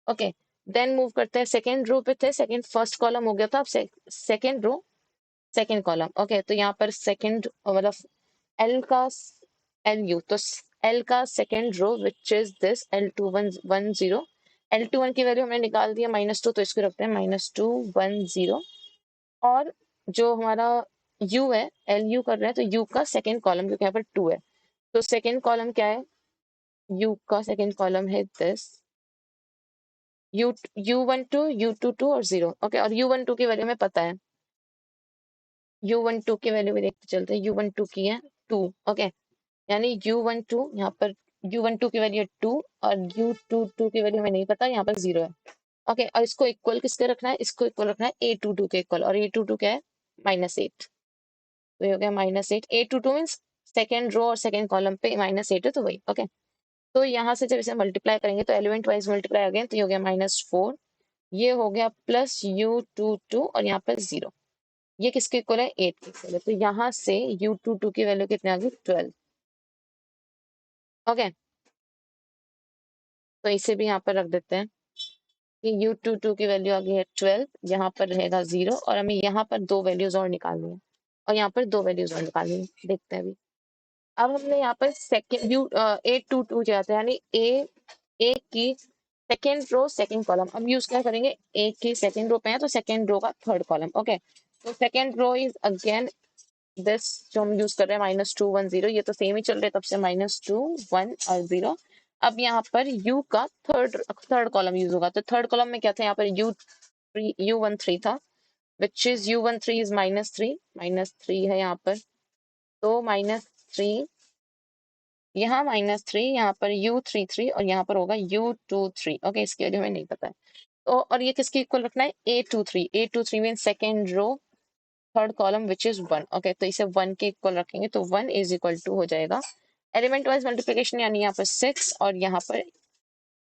Speaker 1: ओके, देन मूव करते हैं, सेकेंड रो पे थे, सेकेंड फर्स्ट कॉलम हो गया था, अब second row second column. Okay, तो यहाँ पर सेकेंड मतलब एल का LU, तो एल का second row which is this L2110, L21 की वैल्यू हमने निकाल दिया -2, तो इसको रखते हैं -210। और जो हमारा U है, LU कर रहे हैं, तो U का सेकेंड कॉलम, क्योंकि यहाँ पर 2 है, तो सेकेंड कॉलम क्या है, U का सेकेंड कॉलम है दिस U12, U22 और 0। ओके, और U12 की वैल्यू हमें पता है, U12 की वैल्यू भी देखते चलते हैं, U12 की है 2। ओके, यानी U12 यहाँ पर U12 की वैल्यू है 2 और U22 की वैल्यू हमें नहीं पता, यहाँ पर 0 है। ओके, और इसको इक्वल किसके रखना है, इसको इक्वल रखना है A22 के इक्वल, और A22 क्या है, -8, तो ये हो गया -8। A22 मीन्स सेकेंड रो और सेकेंड कॉलम पे -8 है, तो वही। ओके, तो यहाँ से जब इसे मल्टीप्लाई करेंगे तो एलिमेंट वाइज मल्टीप्लाई आ गया, तो ये हो गया -4, ये हो गया प्लस U22 और यहाँ पर 0, ये किसके इक्वल है, 8 के इक्वल है, तो यहाँ से U22 की वैल्यू कितनी आ गई, 12। ओके, तो इसे भी यहाँ पर रख देते हैं कि U22 की वैल्यू आ गई है 12, यहाँ पर रहेगा 0 और हमें यहाँ पर दो वैल्यूज और निकालनी है, और यहाँ पर दो वैल्यूज और निकालनी है, देखते हैं अभी। अब हमने यहाँ पर सेकेंड A22 जाता है, यानी ए की सेकेंड रो सेकेंड कॉलम, अब यूज क्या करेंगे, ए की सेकेंड रो पे है तो सेकेंड रो का थर्ड कॉलम। ओके, तो second row is again this, जो हम यूज कर रहे हैं -210, ये तो सेम ही चल रहा है तब से, -2 1 और 0। अब यहाँ पर U का थर्ड कॉलम यूज होगा, तो थर्ड कॉलम में क्या था, यहाँ पर U13 था, विच इज U13 इज -3 है यहाँ पर, तो -3, यहाँ -3, यहाँ पर U33 और यहाँ पर होगा U23। ओके, इसकी वैल्यू हमें नहीं पता है, तो और ये किसके इक्वल रखना है, A23 mean second row third column which is 1। Okay, तो इसे 1 के इक्वल रखेंगे, तो 1 इज इक्वल टू हो जाएगा एलिमेंट वाइज मल्टीप्लिकेशन, यानी यहाँ पर 6 और यहाँ पर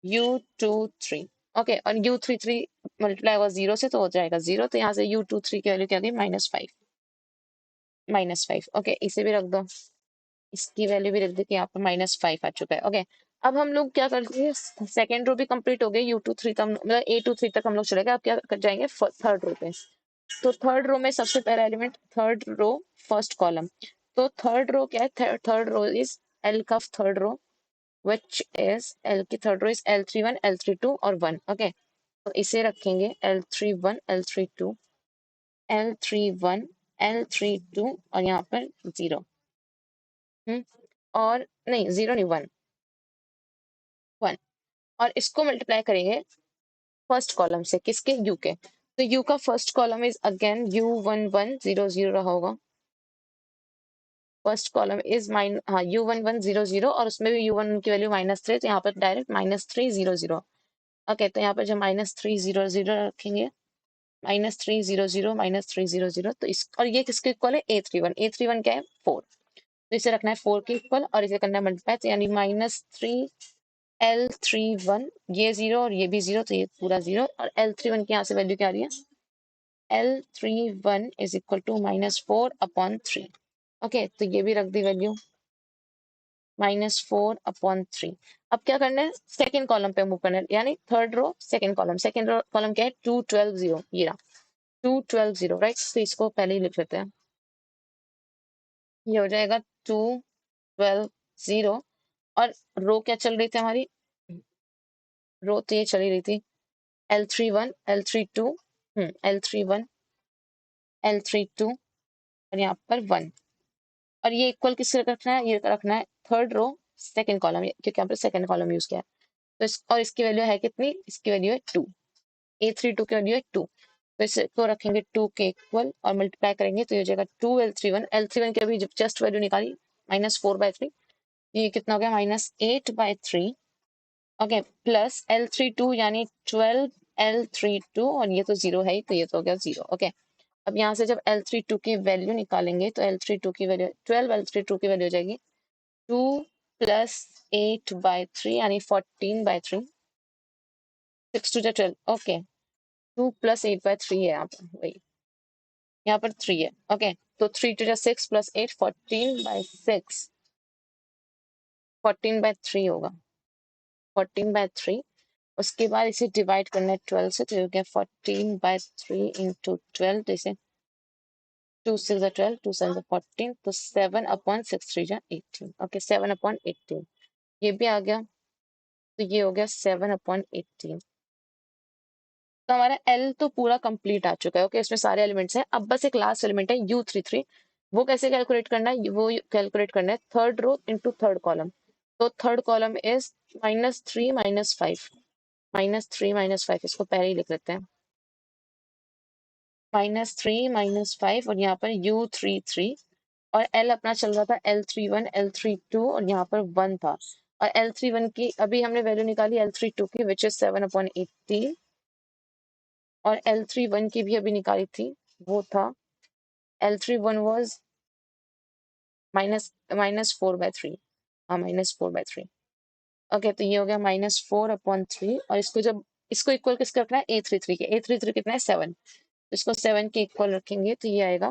Speaker 1: U23। ओके, और U33 मल्टीप्लाई होगा 0 से, तो हो जाएगा 0, तो यहाँ से U23 की वैल्यू क्या गई, -5। ओके, इसे भी रख दो, इसकी वैल्यू भी रख दी कि यहाँ पर -5 आ चुका है। ओके, अब हम लोग क्या करते हैं, सेकेंड रो भी कंप्लीट हो गई, U23 तक मतलब A23 तक हम लोग चले गए, अब क्या कर जाएंगे, थर्ड रो पे। तो थर्ड रो में सबसे पहला element, third row first column, तो थर्ड रो क्या है, थर्ड रो इज एल का third row, which is L की third row is L31 L32 और 1। ओके, तो इसे रखेंगे L31 L32 L31 L32 और यहाँ पर 0, और नहीं 0 नहीं 1 1, और इसको मल्टीप्लाई करेंगे फर्स्ट कॉलम से, किसके, यू के, तो यू का first column is again U1100 रहा होगा, फर्स्ट कॉलम इज हाँ U1100, और उसमें भी U11 की वैल्यू -3, तो यहाँ पर डायरेक्ट -300। ओके, तो यहाँ पर जब -300 रखेंगे, -300 तो इस, और ये किसके इक्वल है, A31 क्या है, 4, तो इसे रखना है 4 के इक्वल और इसे करना है मल्टीप्लाई, तो यानी -3L31, ये 0 और ये भी 0, तो ये पूरा 0, और L31 की यहाँ से वैल्यू क्या आ रही है, L31 is equal to -4/3। Okay, तो ये भी रख दी वैल्यू -4/3। अब क्या करना है, सेकेंड कॉलम पे मूव करना है, यानी थर्ड रो सेकेंड कॉलम क्या है, 212 ये रहा 212, राइट, तो इसको पहले ही लिख लेते हैं, ये हो जाएगा 2 12 0। और रो क्या चल रही थी हमारी, रो तो ये चली रही थी L31 L32, L31 L32 और यहाँ पर 1। और ये इक्वल किससे रखना है, ये रखना है थर्ड रो सेकंड कॉलम, क्योंकि यहाँ पर सेकंड कॉलम यूज किया है। तो और इसकी वैल्यू है कितनी, इसकी वैल्यू है 2, A32 की वैल्यू है 2। तो इसको रखेंगे 2 के इक्वल और मल्टीप्लाई करेंगे तो ये हो जाएगा 2 L31 की अभी जस्ट वैल्यू निकाली -4/3, ये कितना हो गया -8/3। ओके, प्लस L32 यानी 12 L32 और ये तो 0 है ही, तो ये तो हो गया 0। ओके, अब यहाँ से जब L32 की वैल्यू निकालेंगे तो L32 की वैल्यू 12 L32 की वैल्यू हो जाएगी 2 + 8/3 यानी 14/3, 6 to 12। ओके, 2 + 8/3 है यहाँ पर, वही यहाँ पर 3 है। ओके, तो 3 to 6 + 8 14/6, 14/3 होगा, 14/3। उसके बाद इसे डिवाइड करना है 12 से, तो हो गया 14/3 × 12, तो इसे 2 6 are 12, 2 7 are 14, तो 7/6 3 are 18। ओके, 7/18 ये भी आ गया, तो ये हो गया 7/18। तो हमारा L तो पूरा कंप्लीट आ चुका है। ओके, इसमें सारे एलिमेंट्स हैं, अब बस एक लास्ट एलिमेंट है U33। वो कैसे कैलकुलेट करना है, वो कैलकुलेट करना है third row into third column. तो थर्ड कॉलम इज -3 -5, -3 -5, इसको पहले ही लिख लेते हैं -3 -5, और यहाँ पर U33। और L अपना चल रहा था L31 L32 और यहाँ पर 1 था। और L31 की अभी हमने वैल्यू निकाली L32 की, विच इज 7/18। और L31 की भी अभी निकाली थी, वो था L31 वाज -4/3। हाँ, -4/3। ओके, तो ये हो गया -4/3। और इसको जब इसको इक्वल किसका रखना है, A33 के। A33 कितना है 7, इसको 7 के इक्वल रखेंगे तो ये आएगा।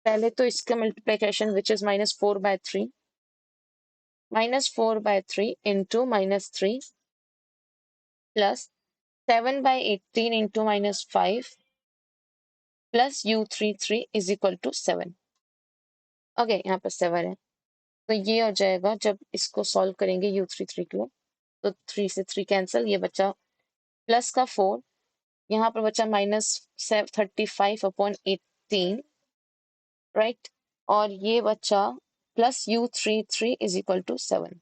Speaker 1: पहले तो इसका multiplication which is -4/3, -4/3 into -3 plus 7/18 into -5 plus U33 is equal to 7। Okay, यहाँ पर 7 है, तो ये हो जाएगा जब इसको सॉल्व करेंगे U33 को, तो 3 से 3 कैंसिल, ये बचा प्लस का 4, यहाँ पर बचा -35/18, राइट। और ये बचा plus U33 is equal to 7।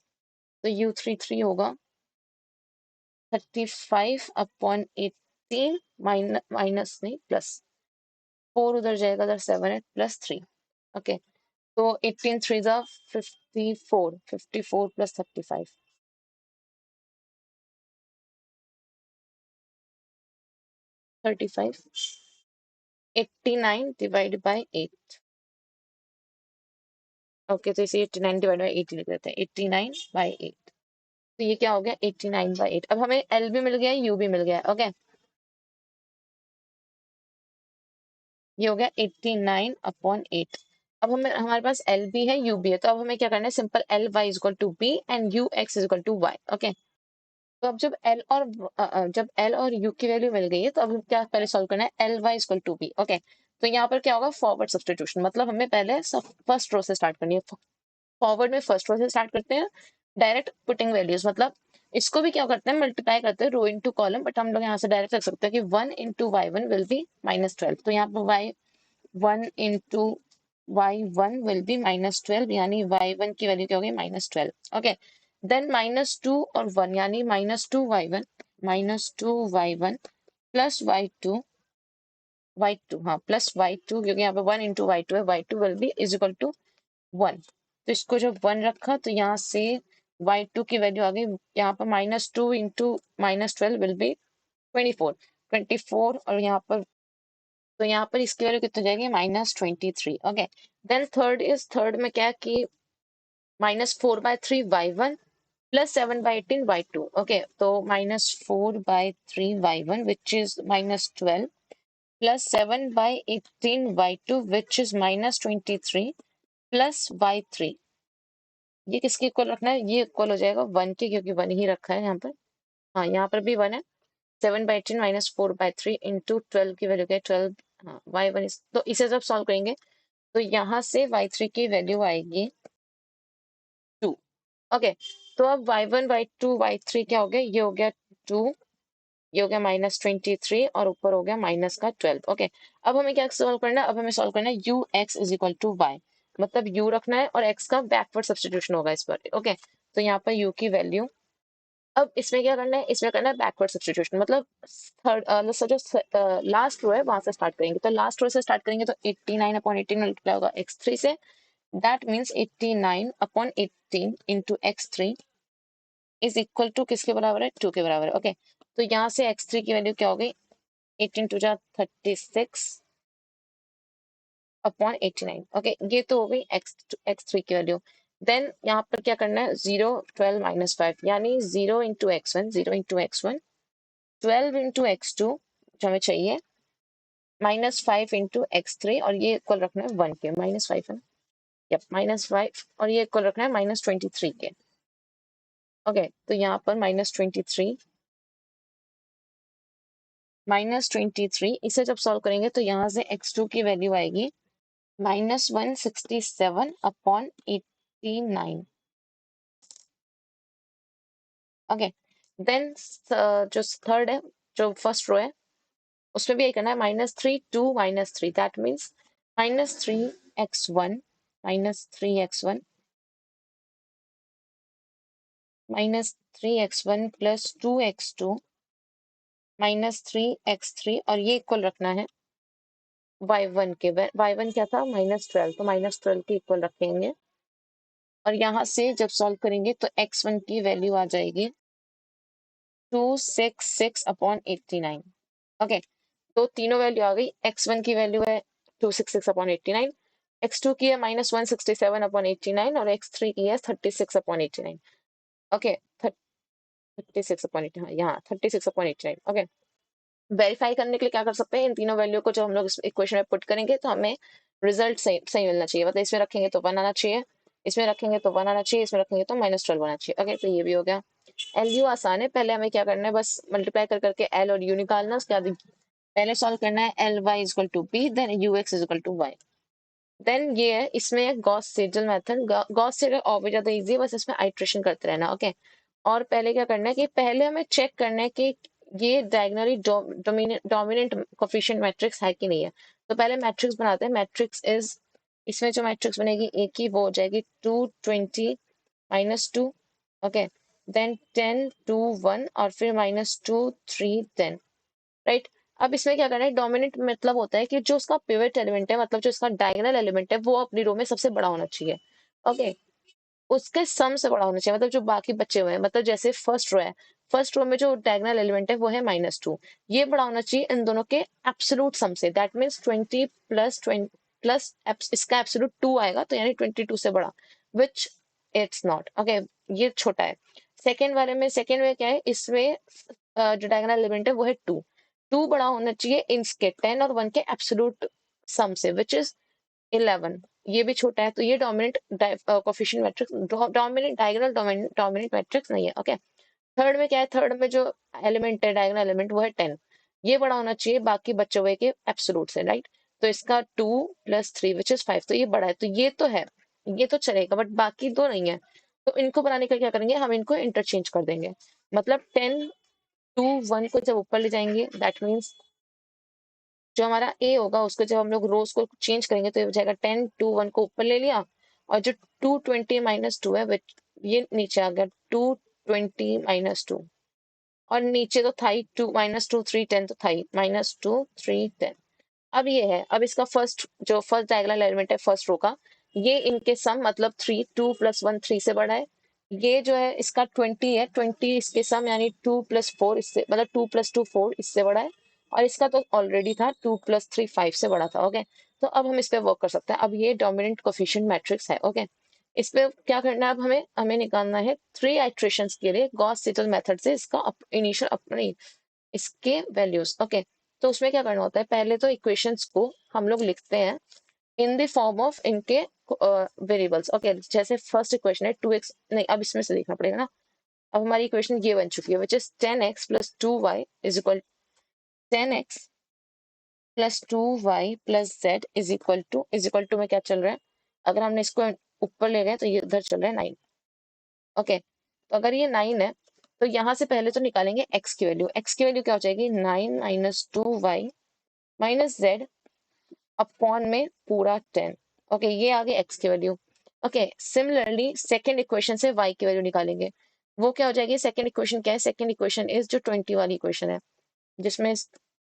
Speaker 1: तो U33 होगा 35/18 माइनस नहीं प्लस 4, उधर जाएगा, उधर 7 है, +3। ओके, तो 18 3 जा 54, 54 + 35 35, 89 डिवाइड बाय 8। ओके, तो इसे 89 डिवाइड बाय 8 लिख देते हैं, 89/8। तो ये क्या हो गया 89/8। अब हमें L भी मिल गया है, U भी मिल गया है। ओके, ये हो गया 89/8। अब हमें हमारे पास L भी है, U भी है, तो अब हमें क्या करना है, simple Ly = B and Ux = Y। Okay, तो अब जब L और U की वैल्यू मिल गई है, तो अब हम क्या पहले सॉल्व करना है, Ly = B। ओके, तो यहाँ पर क्या होगा, फॉरवर्ड सब्स्टिट्यूशन, मतलब हमें पहले फर्स्ट रो से स्टार्ट करनी है। फॉरवर्ड में फर्स्ट रो से स्टार्ट करते हैं, डायरेक्ट पुटिंग वैल्यूज, मतलब इसको भी क्या करते हैं, मल्टीप्लाई करते हैं रो इनटू कॉलम, बट हम लोग यहाँ से डायरेक्ट रख सकते हैं कि 1 × y1 विल बी -12। तो यहाँ पर y1 × y1 विल बी -12, यानी y1 की वैल्यू क्या होगी, -12। ओके, देन -2 और 1 यानी -2y1, -2y1 प्लस y2, हाँ प्लस y2, क्योंकि यहाँ पे 1 × y2 है, y2 will be is equal to 1। तो इसको जब 1 रखा तो यहाँ से y2 की वैल्यू आ गई, यहाँ पर -2 × -12 विल बी 24, 24। और यहाँ पर, तो यहाँ पर इसकी वैल्यू कितनी हो जाएगी, -23। ओके, देन थर्ड में क्या कि -4/3 y1 प्लस 7/18 y2। ओके, तो -4/3 y1 which is -12 plus 7/18 y2 which is -23 plus y3। ये किसके इक्वल रखना है, ये इक्वल हो जाएगा 1 के, क्योंकि 1 ही रखा है यहाँ पर। हाँ, यहाँ पर भी 1 है। 7/18 -4/3 इंटू 12 की वैल्यू क्या है 12। हाँ, y1 तो इसे जब सॉल्व करेंगे तो यहाँ से y3 की वैल्यू आएगी 2। ओके, तो अब y1 y2 y3 क्या हो गया, ये हो गया 2, ये हो गया -23 और ऊपर हो गया -12। ओके, अब हमें क्या सॉल्व करना है, अब हमें सॉल्व करना है u x is equal to Y, मतलब u रखना है और x का बैकवर्ड सब्सटीट्यूशन होगा इस पर। ओके, तो यहाँ पर u की वैल्यू, अब इसमें क्या करना है, इसमें करना है बैकवर्ड सब्सटीट्यूशन, मतलब थर्ड जो लास्ट रो है वहां से स्टार्ट करेंगे। तो लास्ट रो से स्टार्ट करेंगे तो 89/18 मल्टीप्लाई होगा x3 से, that means 89/18 into x3 is equal to किसके बराबर है, 2 के बराबर है। ओके, तो यहाँ से x3 की वैल्यू क्या हो गई, 18 टू जा 36/89। ओके, ये तो हो गई x3 की वैल्यू। देन यहाँ पर क्या करना है, 0 12 -5 यानी 0 into x1, 0 into x1, 12 into x2 जो हमें चाहिए, -5 इंटू x3 और ये इक्वल रखना है 1 के, -5 है, यप -5 और ये इक्वल रखना है -23 के। ओके, तो यहाँ पर -23 इसे जब सॉल्व करेंगे तो यहाँ से x2 की वैल्यू आएगी -167/89। ओके, देन जो थर्ड है, जो फर्स्ट रो है, उसमें भी यही करना है, -3 2 -3, that means -3x1 -3x1 -3x1 plus 2x2 -3x3 और ये इक्वल रखना है y1 के। y1 क्या था, -12, तो -12 के इक्वल रखेंगे और यहाँ से जब सॉल्व करेंगे तो x1 की वैल्यू आ जाएगी 266/89। ओके, तो तीनों वैल्यू आ गई, x1 की वैल्यू है 266/89, x2 की है -167/89 और x3 की है 36/89। ओके, 36/89, हाँ यहाँ 36/89। ओके, वेरीफाई करने के लिए क्या कर सकते हैं, इन तीनों वैल्यू को जब हम लोग इस इक्वेशन में पुट करेंगे तो हमें रिजल्ट सही सही मिलना चाहिए, मतलब इसमें रखेंगे तो 1 आना चाहिए, इसमें रखेंगे तो 1 आना चाहिए, इसमें रखेंगे तो -12 आना चाहिए। ओके, तो ये भी हो गया। एल यू आसान है, पहले हमें क्या करना है, बस मल्टीप्लाई कर करके एल और यू निकालना, उसके बाद पहले सॉल्व करना है L Y is equal to B, then U X is equal to Y. Then ये है, इसमें Gauss Seidel method, Gauss Seidel और भी ज्यादा इजी है, बस इसमें आइट्रेशन करते रहना। ओके, और पहले क्या करना है कि पहले हमें चेक करना है कि ये डायगनली डोमिनेंट कोफिशिएंट मैट्रिक्स है कि नहीं है। तो पहले मैट्रिक्स बनाते हैं, मैट्रिक्स इज, इसमें जो मैट्रिक्स बनेगी एक ही, वो हो जाएगी 220 -2। ओके, देन 10 2 1 और फिर -2 3 10, राइट। अब इसमें क्या करना है, डोमिनेंट मतलब होता है कि जो उसका पिवट एलिमेंट है, मतलब जो इसका डायगोनल एलिमेंट है, वो अपनी रो में सबसे बड़ा होना चाहिए। ओके, उसके सम से बड़ा होना चाहिए, मतलब जो बाकी बचे हुए हैं, मतलब जैसे फर्स्ट रो है, फर्स्ट रो में जो डायगोनल एलिमेंट है वो है -2, ये बड़ा होना चाहिए इन दोनों के एब्सोल्यूट सम से, दैट मीन्स 20 प्लस 20 प्लस इसका एब्सोल्यूट 2 आएगा, तो यानी 22 से बड़ा, विच इट्स नॉट। ओके, ये छोटा है। सेकेंड वाले में, सेकेंड में क्या है, इसमें जो डायगोनल एलिमेंट है वो है 2, 2 बड़ा होना चाहिए इसके 10 और 1 के एब्सोल्यूट सम से, विच इज 11, ये भी छोटा है, तो ये dominant coefficient matrix, dominant diagonal dominant matrix नहीं है। ओके, थर्ड में क्या है, थर्ड में जो एलिमेंट है डायगोनल एलिमेंट वो है 10, ये बड़ा होना चाहिए बाकी बचे हुए के एब्सोल्यूट से, राइट। तो इसका 2 + 3 विच इज 5, तो ये बड़ा है, तो ये तो है, ये तो चलेगा, बट बाकी दो नहीं है। तो इनको बनाने का क्या करेंगे, हम इनको इंटरचेंज कर देंगे, मतलब 10 2 1 को जब ऊपर ले जाएंगे, दैट मीन्स जो हमारा ए होगा उसको जब हम लोग रोज को चेंज करेंगे तो ये हो जाएगा 10 2 1 को ऊपर ले लिया, और जो 220 -2 है ये नीचे आ गया, 220 -2, और नीचे तो था ही 2 -2 3 10, तो था ही -2 3 10। अब ये है, अब इसका फर्स्ट जो फर्स्ट डायगोनल एलिमेंट है फर्स्ट रो का, ये इनके सम मतलब 3 2 + 1 3 से बड़ा है, ये जो है इसका 20 है, 20 इसके सम यानी 2 + 4 इससे, मतलब 2 + 2 4 इससे बड़ा है, और इसका तो ऑलरेडी था 2 + 3 5 से बड़ा था। ओके, तो अब हम इस पे वर्क कर सकते हैं, अब ये डोमिनेंट कोफिशिएंट मैट्रिक्स है। ओके, इस पे क्या करना है, अब हमें हमें निकालना है 3 आइट्रेशंस के लिए गॉस सीडल मेथड से इसका इनिशियल अपने इसके वैल्यूज। ओके, तो उसमें क्या करना होता है, पहले तो इक्वेशंस को हम लोग लिखते हैं इन द फॉर्म ऑफ इनके वेरिएबल्स। ओके, जैसे फर्स्ट इक्वेशन है 2x, नहीं अब इसमें से देखना पड़ेगा ना, अब हमारी इक्वेशन ये बन चुकी है, which is 10x + 2y is equal 10x plus 2y plus z is equal to में क्या चल रहा है, अगर हमने इसको ऊपर ले गए तो ये उधर चल रहा है 9। ओके, तो अगर ये 9 है तो यहाँ से पहले तो निकालेंगे x की वैल्यू। x की वैल्यू क्या हो जाएगी, 9 minus 2y minus z upon में पूरा 10। ओके, ये आ गई x की value. Okay, similarly second equation से y की वैल्यू निकालेंगे। वो क्या हो जाएगी, सेकेंड इक्वेशन क्या है, सेकेंड इक्वेशन इज जो 20 वाली इक्वेशन है जिसमें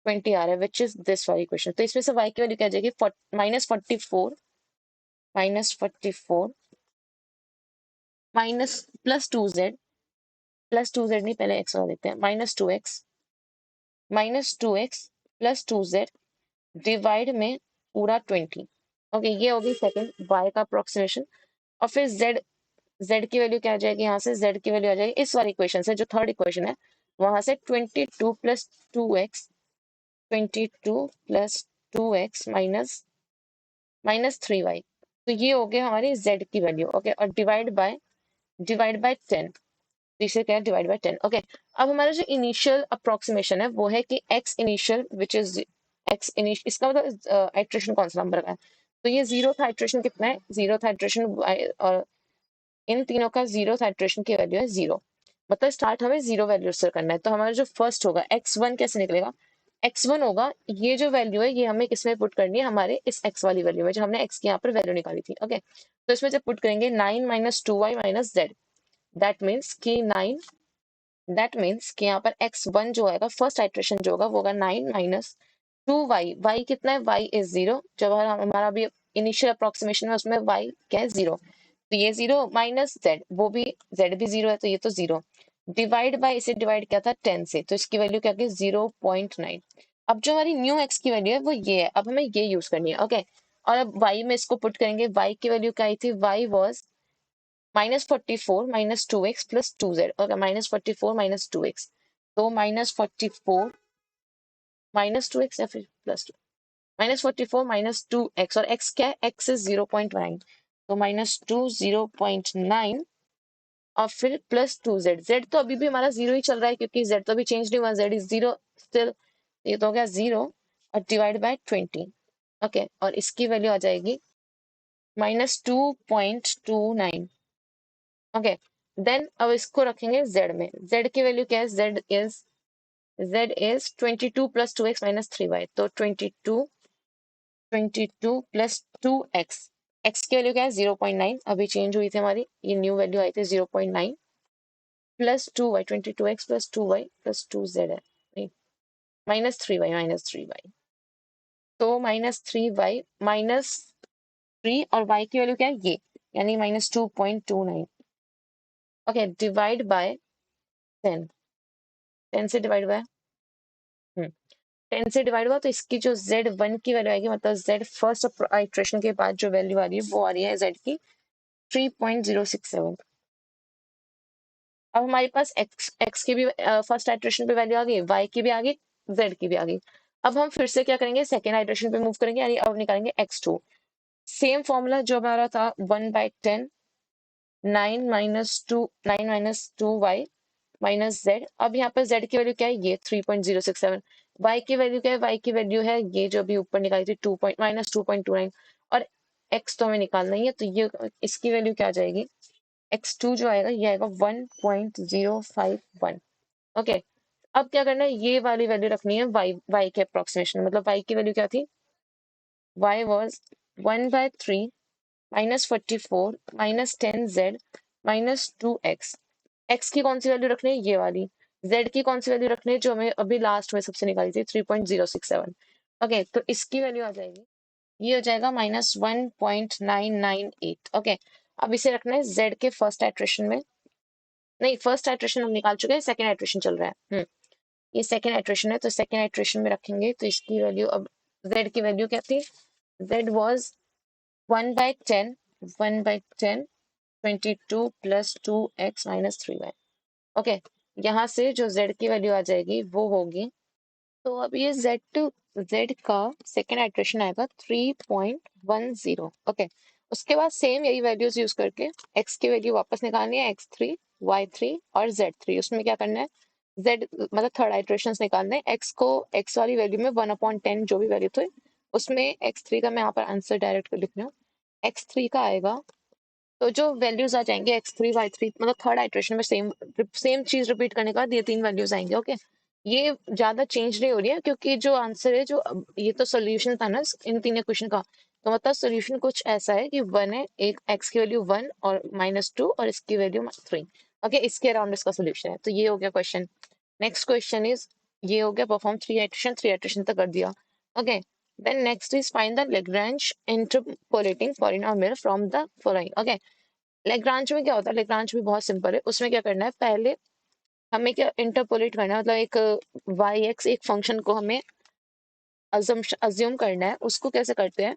Speaker 1: 20 आ रहा है, विच इज दिस वाली इक्वेशन। तो इसमें से y की वैल्यू क्या आ जाएगी, -44 माइनस प्लस टू जेड नहीं, पहले x वाला देखते हैं, -2x प्लस 2z डिवाइड में पूरा 20। ओके, ये होगी सेकंड y का अप्रोक्सीमेशन। और फिर z की वैल्यू क्या आ जाएगी, यहाँ से z की वैल्यू आ जाएगी इस वाली इक्वेशन से जो थर्ड इक्वेशन है, वहां से 22 plus 2x 22 plus 2x minus 3y। तो ये हो गया हमारी z की वैल्यू। ओके, और डिवाइड बाय 10, तो इसे क्या है, डिवाइड बाय 10। ओके, अब हमारा जो इनिशियल अप्रोक्सीमेशन है वो है कि x initial which is x initial, इसका मतलब आइट्रेशन कौन सा नंबर का है, तो ये जीरो था, आइट्रेशन कितना है, जीरो था आइट्रेशन, और इन तीनों का जीरो था आइट्रेशन की वैल्यू है 0। मतलब स्टार्ट हमें 0 वैल्यू से करना है। तो हमारा जो फर्स्ट होगा x1 कैसे निकलेगा, x1 होगा ये जो वैल्यू है ये हमें किसमें पुट करनी है, हमारे इस x वाली वैल्यू में जो हमने x की यहाँ पर वैल्यू निकाली थी। ओके, तो इसमें जब पुट करेंगे 9 minus 2y minus z, that means कि 9, दैट मीन्स कि यहाँ पर x1 जो आएगा फर्स्ट आइट्रेशन जो होगा वो होगा 9 माइनस 2y। y कितना है, y इज 0। जब हमारा अभी इनिशियल अप्रोक्सीमेशन में उसमें y क्या है, 0, तो ये 0 माइनस z, वो भी z भी 0 है तो ये तो 0, डिवाइड बाय, इसे डिवाइड किया था 10 से तो इसकी वैल्यू क्या होगी 0.9। अब जो हमारी न्यू x की वैल्यू है वो ये है, अब हमें ये यूज करनी है। ओके, और अब y में इसको पुट करेंगे, y की वैल्यू क्या आई थी, y was -44 minus 2x plus 2z। Okay, -44 minus 2x, तो -44 माइनस 2x या फिर +2, -44 माइनस 2x, और x क्या है, x इज 0.9, तो -2 0.9 और फिर प्लस 2z। z तो अभी भी हमारा 0 ही चल रहा है क्योंकि z तो अभी चेंज नहीं हुआ, z इज 0 स्टिल, ये तो हो गया 0 और डिवाइड बाय 20। ओके, और इसकी वैल्यू आ जाएगी -2.29। ओके, देन अब इसको रखेंगे z में, z की वैल्यू क्या है, z is 22 plus 2x minus 3y, तो 22 प्लस 2x, x की वैल्यू क्या है 0.9, अभी चेंज हुई थी हमारी, ये न्यू वैल्यू आई थी 0.9 plus 2y, 22x plus 2y plus 2z है, नहीं, -3y, तो -3y माइनस 3 और y की वैल्यू क्या है ये, यानी -2.29। ओके, डिवाइड बाय 10, 10 से डिवाइड बाय 10 से डिवाइड हुआ तो इसकी जो Z1 की वैल्यू आएगी, मतलब Z फर्स्ट आइट्रेशन के बाद जो वैल्यू आ रही है वो आ रही है Z की 3.067। अब हमारे पास x की भी फर्स्ट आइट्रेशन पे वैल्यू आ गई, y की भी आ गई, z की भी आ गई। अब हम फिर से क्या करेंगे, सेकेंड आइट्रेशन पे मूव करेंगे, यानी अब निकालेंगे x2। सेम फॉर्मूला जो हमारा था 1/10, 9 - 2y माइनस z। अब यहाँ पर z की वैल्यू क्या है, ये 3.067। y की वैल्यू क्या है, y की वैल्यू है ये जो अभी ऊपर निकाली थी -2.29, और x तो हमें निकालना ही है, तो ये इसकी वैल्यू क्या आ जाएगी, x2 जो आएगा ये आएगा 1.051। ओके, अब क्या करना है, ये वाली वैल्यू रखनी है y के अप्रोक्सीमेशन, मतलब y की वैल्यू क्या थी, y was 1/3 -44 -10z -2x। x की कौन सी वैल्यू रखनी है, ये वाली। z की कौन सी वैल्यू रखनी है, जो हमें अभी लास्ट में सबसे निकाली थी 3.067। ओके, तो इसकी वैल्यू आ जाएगी, ये हो जाएगा -1.998। ओके, अब इसे रखना है z के फर्स्ट आइट्रेशन में, नहीं फर्स्ट आइट्रेशन हम निकाल चुके हैं, सेकेंड आइट्रेशन चल रहा है। ये सेकेंड आइट्रेशन है, तो सेकेंड आइट्रेशन में रखेंगे तो इसकी वैल्यू, अब z की वैल्यू क्या थी, z was 1/10, 1/10 22 plus 2x minus 3y। Okay, यहाँ से जो z की वैल्यू आ जाएगी वो होगी, तो अब ये z का सेकेंड आइट्रेशन आएगा 3.10। ओके, उसके बाद सेम यही वैल्यूज यूज करके x की वैल्यू वापस निकालनी है, x3 y3 और z3। उसमें क्या करना है, z मतलब थर्ड आइट्रेशन निकालने हैं। x को x वाली वैल्यू में 1/10 जो भी वैल्यू थे उसमें x3 का मैं यहाँ पर आंसर डायरेक्ट लिख रही हूँ। x3 का आएगा तो जो वैल्यूज आ जाएंगे x3 y3 मतलब थर्ड आइट्रेशन में सेम सेम चीज रिपीट करने के बाद ये 3 वैल्यूज आएंगे। ओके, ये ज्यादा चेंज नहीं हो रही है क्योंकि जो आंसर है जो ये तो सोल्यूशन था ना इन तीनों क्वेश्चन का, तो मतलब सोल्यूशन कुछ ऐसा है कि 1 है, एक x की वैल्यू 1 और -2 और इसकी वैल्यू 3। ओके, इसके अराउंड इसका सोल्यूशन है। तो ये हो गया क्वेश्चन। नेक्स्ट क्वेश्चन इज, ये हो गया परफॉर्म थ्री आइट्रेशन तक कर दिया। Okay, then next is find the Lagrange interpolating polynomial from the following. Okay, Lagrange में क्या होता है, लेग्रांज भी बहुत सिंपल है। उसमें क्या करना है, पहले हमें क्या इंटरपोलेट करना है, मतलब एक वाई एक्स एक फंक्शन को हमें अज्यूम करना है। उसको कैसे करते हैं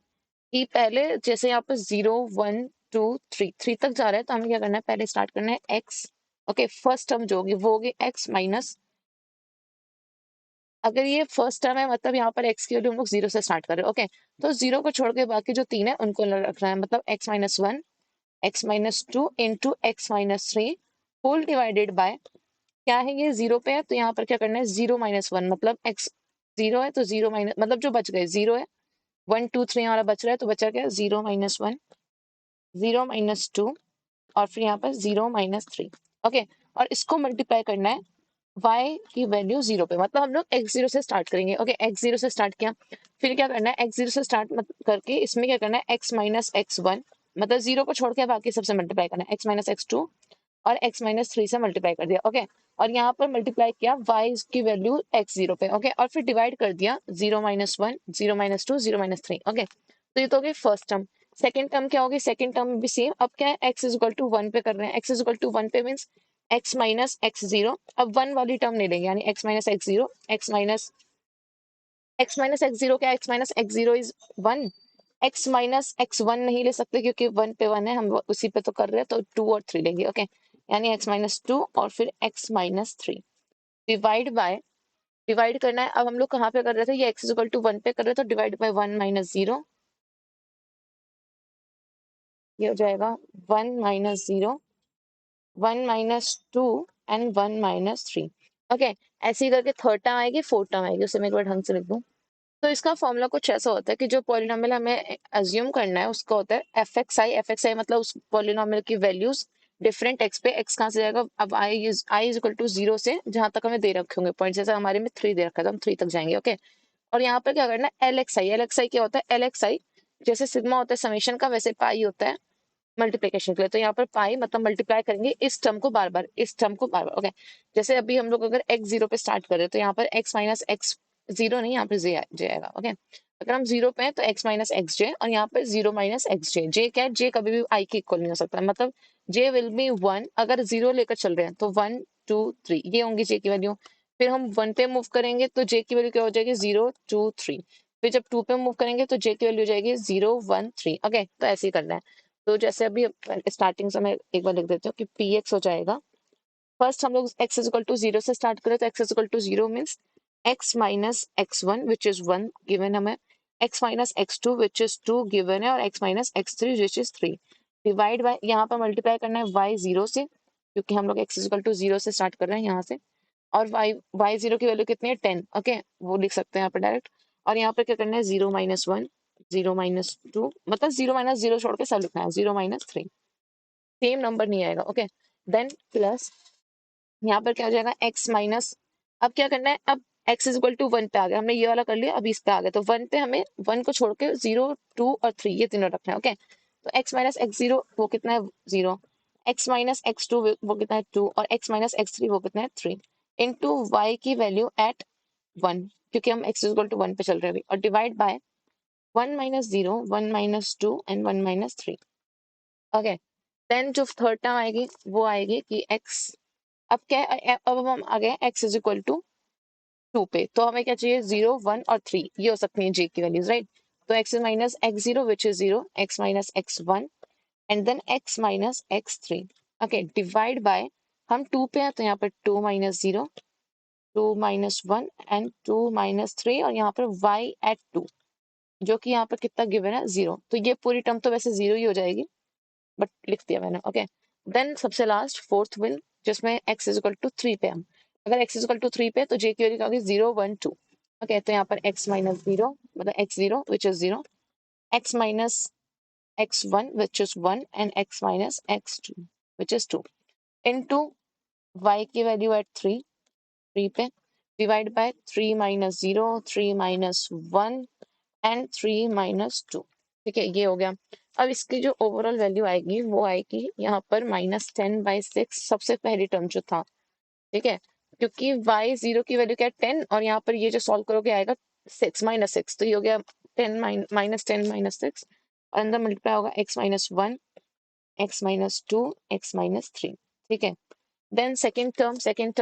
Speaker 1: कि पहले जैसे यहाँ पर 0 1 2 3 तक जा रहा है तो हमें क्या करना है, पहले स्टार्ट करना है एक्स। ओके, फर्स्ट टर्म जो होगी वो होगी एक्स माइनस, अगर ये फर्स्ट टर्म है मतलब यहाँ पर एक्स की वैल्यू हम लोग 0 से स्टार्ट कर रहे हैं। ओके, तो 0 को छोड़ के बाकी जो 3 है उनको रखना है, मतलब x-1 x-2 into x-3 whole divided by, क्या है ये 0 पे है तो यहाँ पर क्या करना है 0 - 1, मतलब x 0 है तो 0 माइनस मतलब जो बच गए 0 है, 1 2 3 हमारा बच रहा है तो बचा क्या 0 - 1 0 - 2 और फिर यहाँ पर 0 - 3। ओके, और इसको मल्टीप्लाई करना है y की वैल्यू 0 पे, मतलब हम लोग x0 से स्टार्ट करेंगे। ओके, x0 से स्टार्ट किया, फिर क्या करना है x0 से स्टार्ट करके इसमें क्या करना है x-x1 मतलब 0 को छोड़ के बाकी सबसे मल्टीप्लाई करना है, x-x2 और x-3 से मल्टीप्लाई कर दिया। ओके, और यहाँ पर मल्टीप्लाई किया y की वैल्यू x0 पे। ओके, और फिर डिवाइड कर दिया 0 - 1 0 - 2 0 - 3। ओके, तो ये तो हो गई फर्स्ट टर्म। सेकंड टर्म क्या होगी, सेकंड टर्म भी सेम। अब क्या है x = 1 पे कर रहे हैं, x = 1 पे मीन्स x-x0। अब 1 वाली टर्म नहीं लेंगे यानी x-x0 x-x0 क्या, x-x0 इज 1, x-x1 नहीं ले सकते क्योंकि 1 पे 1 है, हम उसी पे तो कर रहे हैं, तो 2 और 3 लेंगे। ओके, यानी x-2 और फिर x-3 डिवाइड बाय, डिवाइड करना है। अब हम लोग कहाँ पे कर रहे थे, ये x = 1 पे कर रहे थे तो डिवाइड बाय 1 - 0, ये हो जाएगा 1 - 0 1 - 2 एंड 1 - 3। ओके, ऐसे ही करके थर्ड टर्म आएगी, फोर्थ टर्म आएगी, उसे मैं एक बार ढंग से लिख दूं। तो इसका फॉर्मूला कुछ ऐसा होता है कि जो पॉलिनोमियल हमें अज्यूम करना है उसका होता है एफ एक्स आई मतलब उस पॉलिनोमियल की वैल्यूज डिफरेंट एक्स पे, एक्स कहाँ से जाएगा, अब आई इज इक्वल टू 0 से जहां तक हमें दे रखे होंगे पॉइंट, जैसे हमारे में 3 दे रखा है तो हम 3 तक जाएंगे। ओके, और यहाँ पर क्या करना है एल एक्स आई क्या होता है, एल एक्स आई जैसे सिग्मा होता है समेशन का वैसे पाई होता है मल्टीप्लिकेशन के लिए। तो यहाँ पर पाई मतलब मल्टीप्लाई करेंगे इस टर्म को बार बार, इस टर्म को बार बार। ओके, जैसे अभी हम लोग अगर x0 पे स्टार्ट करें तो यहाँ पर x-x0 नहीं, यहाँ पर जे आएगा। ओके, अगर हम 0 पे हैं तो x-xj और यहाँ पर 0 - xj। जे क्या है, जे कभी भी i के इक्वल नहीं हो सकता, मतलब जे विल बी 1, अगर 0 लेकर चल रहे हैं तो 1 2 3 ये होंगी जे की वैल्यू। फिर हम 1 पे मूव करेंगे तो जे की वैल्यू क्या हो जाएगी 0 2 3। फिर जब 2 पे मूव करेंगे तो जे की वैल्यू हो जाएगी 0 1 3। ओके, तो ऐसे ही करना है। तो जैसे अभी स्टार्टिंग से मैं एक बार लिख देती हूँ कि पी एक्स हो जाएगा, फर्स्ट हम लोग x = 0 से स्टार्ट करें तो x = 0 means x-x1 which is 1 given हमें, x-x2 विच इज 2 गिवन है और x-x3 which is 3 divide by, यहाँ पर मल्टीप्लाई करना है y0 से क्योंकि हम लोग x = 0 से स्टार्ट कर रहे हैं यहाँ से, और y0 की वैल्यू कितनी है 10। ओके, वो लिख सकते हैं यहाँ पर डायरेक्ट। और यहाँ पर क्या करना है 0 - 1 0 - 2 मतलब 0 - 0 छोड़ के सब लिखना है 0 - 3, सेम नंबर नहीं आएगा। ओके, देन प्लस यहाँ पर क्या हो जाएगा x माइनस, अब क्या करना है, अब x = 1 पे आ गया, हमने ये वाला कर लिया, अब इस पे आ गया तो 1 पे हमें 1 को छोड़ के 0 2 और 3 ये तीनों रखना है। ओके, तो x-x0 वो कितना है 0, x-x2 वो कितना है 2 और x-x3 वो कितना है 3 इंटू y की वैल्यू एट 1 क्योंकि हम x = 1 पे चल रहे हैं अभी, और divide by 1 - 0 1 - 2 and 1 - 3। Okay, then जो थर्ड टर्म आएगी वो आएगी कि x, अब क्या है, अब हम आ गए x = 2 पे, तो हमें क्या चाहिए 0 1 और 3 ये हो सकती है j की वैल्यूज, राइट। तो x-x0 which is 0 x-x1 and then x-x3। Okay, divide by, हम 2 पे हैं तो यहाँ पर 2 - 0 2 - 1 एंड 2 - 3 और यहाँ पर y एट 2 जो कि यहाँ पर कितना गिवन है 0, तो ये पूरी टर्म तो वैसे 0 ही हो जाएगी बट लिख दिया मैंने। ओके, देन सबसे लास्ट फोर्थ विल जिसमें x = 3 पे हम अगर x इक्वल टू 3 पे तो j की वैल्यू क्या होगी 0 1 2। ओके, तो यहाँ पर x माइनस 0 मतलब x0 which is 0, x minus x1 which is 1 and x minus x2 which is 2 into y की वैल्यू एट 3 पे divide by 3 minus 0 3 minus 1 and 3 minus 2। ठीक है, ये हो गया। अब इसकी जो ओवरऑल वैल्यू आएगी वो आएगी यहाँ पर -10/6 सबसे पहली टर्म जो था। ठीक है, क्योंकि y 0 की वैल्यू क्या है 10 और यहाँ पर ये जो सॉल्व करोगे आएगा 6 -6, तो ये हो गया 10 माइनस 10 माइनस 6 और अंदर मल्टीप्लाई होगा x minus 1 x minus 2 x minus 3। ठीक है, देन सेकेंड टर्म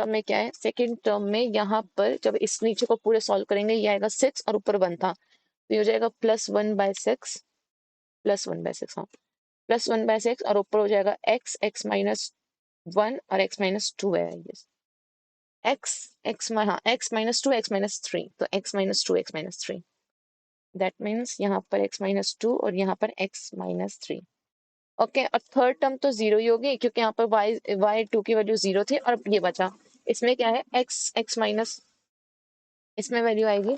Speaker 1: में क्या है, सेकेंड टर्म में यहाँ पर जब इस नीचे को पूरे सॉल्व करेंगे ये आएगा 6 और ऊपर 1 था, तो ये हो जाएगा +1/6 +1/6, हाँ +1/6 और ऊपर हो जाएगा x माइनस 1 और x माइनस 2 है ये हाँ x माइनस 2 x माइनस 3, तो x minus 2 x minus 3, that means यहाँ पर x माइनस 2 और यहाँ पर x माइनस 3। ओके, और थर्ड टर्म तो जीरो ही होगी क्योंकि यहाँ पर y2 की वैल्यू 0 थी और ये बचा। इसमें क्या है x माइनस, इसमें वैल्यू आएगी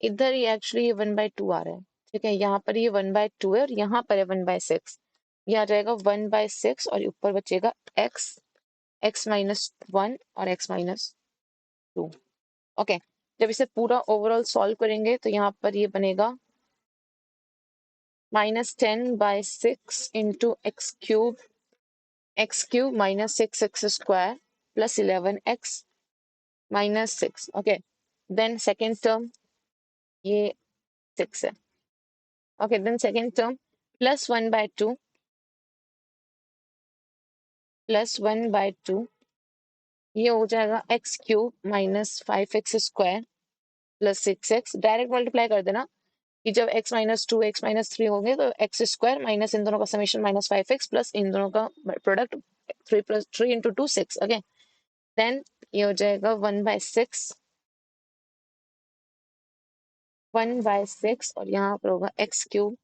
Speaker 1: इधर ये एक्चुअली 1/2 आ रहा है। ठीक है, यहाँ पर ये 1/2 है और यहाँ पर है 1/6, ये आ जाएगा 1/6 और ऊपर बचेगा x माइनस 1 और x माइनस 2। ओके, जब इसे पूरा ओवरऑल सॉल्व करेंगे तो यहाँ पर ये बनेगा -10/6 into x³ minus 6x square plus 11x minus 6। Okay, then second term ये 6 है। ओके, देन सेकेंड टर्म +1/2 ये हो जाएगा x³ minus 5x square plus 6x। Direct multiply कर देना कि जब x माइनस 2 x माइनस 3 होंगे तो x स्क्वायर माइनस इन दोनों का समेशन माइनस 5x प्लस इन दोनों का प्रोडक्ट 3 इंटू 2 6। ओके, देन ये हो जाएगा 1/6 और यहाँ पर होगा x³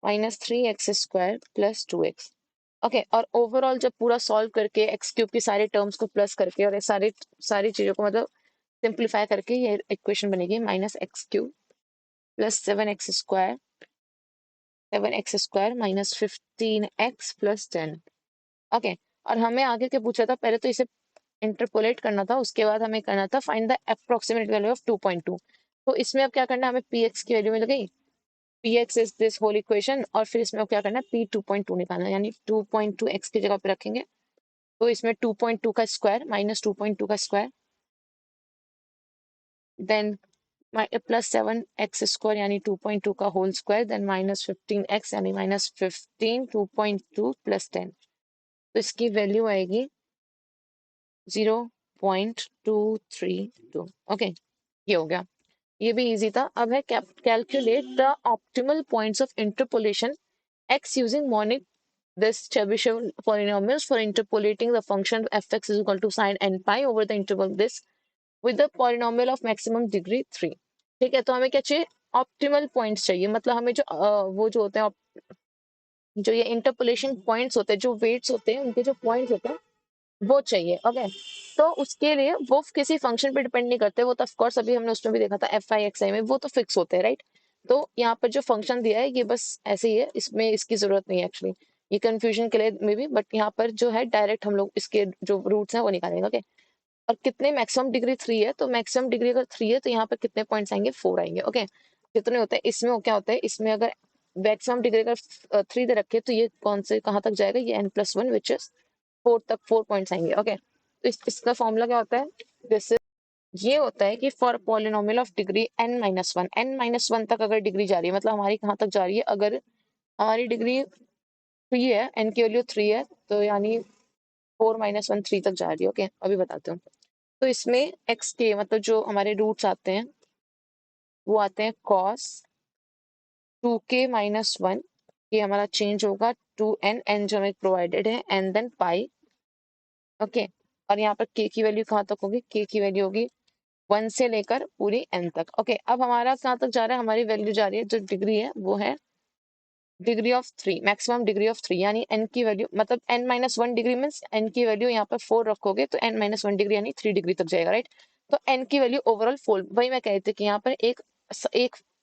Speaker 1: minus 3x square plus 2x। Okay, और ओवरऑल जब पूरा सॉल्व करके x³ की सारे टर्म्स को प्लस करके और ये सारी चीजों को मतलब सिंप्लीफाई करके ये इक्वेशन बनेगी -x³ plus 7x square minus 15x plus 10। Okay, और हमें आगे क्या पूछा था, पहले तो इसे इंटरपोलेट करना था, उसके बाद हमें करना था find the approximate value of 2.2। तो इसमें अब क्या करना है, हमें px की वैल्यू मिल गई, px is this whole equation, और फिर इसमें अब क्या करना है p 2.2 निकालना है, यानी 2.2 x की जगह पे रखेंगे तो इसमें 2.2 का स्क्वायर माइनस 2.2 का square then plus 7x square यानी 2.2 का whole square then minus 15x यानी -15 2.2 प्लस 10, तो इसकी वैल्यू आएगी 0.232। ओके, ये हो गया, ये भी इजी था। अब है calculate the optimal points of interpolation x using monic this Chebyshev polynomials for interpolating the function f(x) is equal to sin n pi over the interval this with the polynomial of maximum degree 3। ठीक है, तो हमें क्या चाहिए, optimal points चाहिए, मतलब हमें जो वो जो होते हैं जो ये इंटरपोलेशन पॉइंट्स होते हैं, जो वेट्स होते हैं उनके जो पॉइंट्स होते हैं वो चाहिए। ओके, तो उसके लिए वो किसी फंक्शन पे डिपेंड नहीं करते, वो तो ऑफकोर्स अभी हमने उसमें भी देखा था f(i)(xi) में वो तो फिक्स होते हैं, राइट। तो यहाँ पर जो फंक्शन दिया है ये बस ऐसे ही है, इसमें इसकी जरूरत नहीं है एक्चुअली, ये कंफ्यूजन के लिए मे बी, बट यहाँ पर जो है डायरेक्ट हम लोग इसके जो रूट्स हैं वो निकालेंगे। ओके, और कितने मैक्सिमम डिग्री 3 है, तो मैक्सिमम डिग्री अगर 3 है तो यहाँ पर कितने पॉइंट्स आएंगे, 4 आएंगे। ओके, कितने होते हैं इसमें, वो क्या होता है इसमें, अगर मैक्सिमम डिग्री अगर 3 दे रखे तो ये कौन से कहाँ तक जाएगा, ये n+1 विच इज 4 तक 4 पॉइंट्स आएंगे। ओके, तो इसका फॉर्मूला क्या होता है, दिस ये होता है कि for polynomial of degree n-1 तक अगर डिग्री जा रही है, मतलब हमारी कहाँ तक जा रही है, अगर हमारी डिग्री 3 है, n की वैल्यू 3 है, तो यानी 4 - 1 3 तक जा रही है। ओके, अभी बताते हूँ। तो इसमें x के मतलब जो हमारे रूट्स आते हैं वो आते हैं cos 2k-1, ये हमारा चेंज होगा 2n, n जो हमें प्रोवाइडेड है, एंड देन पाई। ओके, और यहाँ पर k की वैल्यू कहाँ तक होगी, k की वैल्यू होगी 1 से लेकर पूरी n तक। ओके, अब हमारा कहाँ तक जा रहा है, हमारी वैल्यू जा रही है, जो डिग्री है वो है degree of 3, maximum degree of 3, यानी n की वैल्यू मतलब n-1 डिग्री मीन्स n की वैल्यू यहाँ पर 4 रखोगे तो n-1 डिग्री यानी 3 डिग्री तक जाएगा, राइट। तो n की वैल्यू ओवरऑल 4, वही मैं कहती थी कि यहाँ पर एक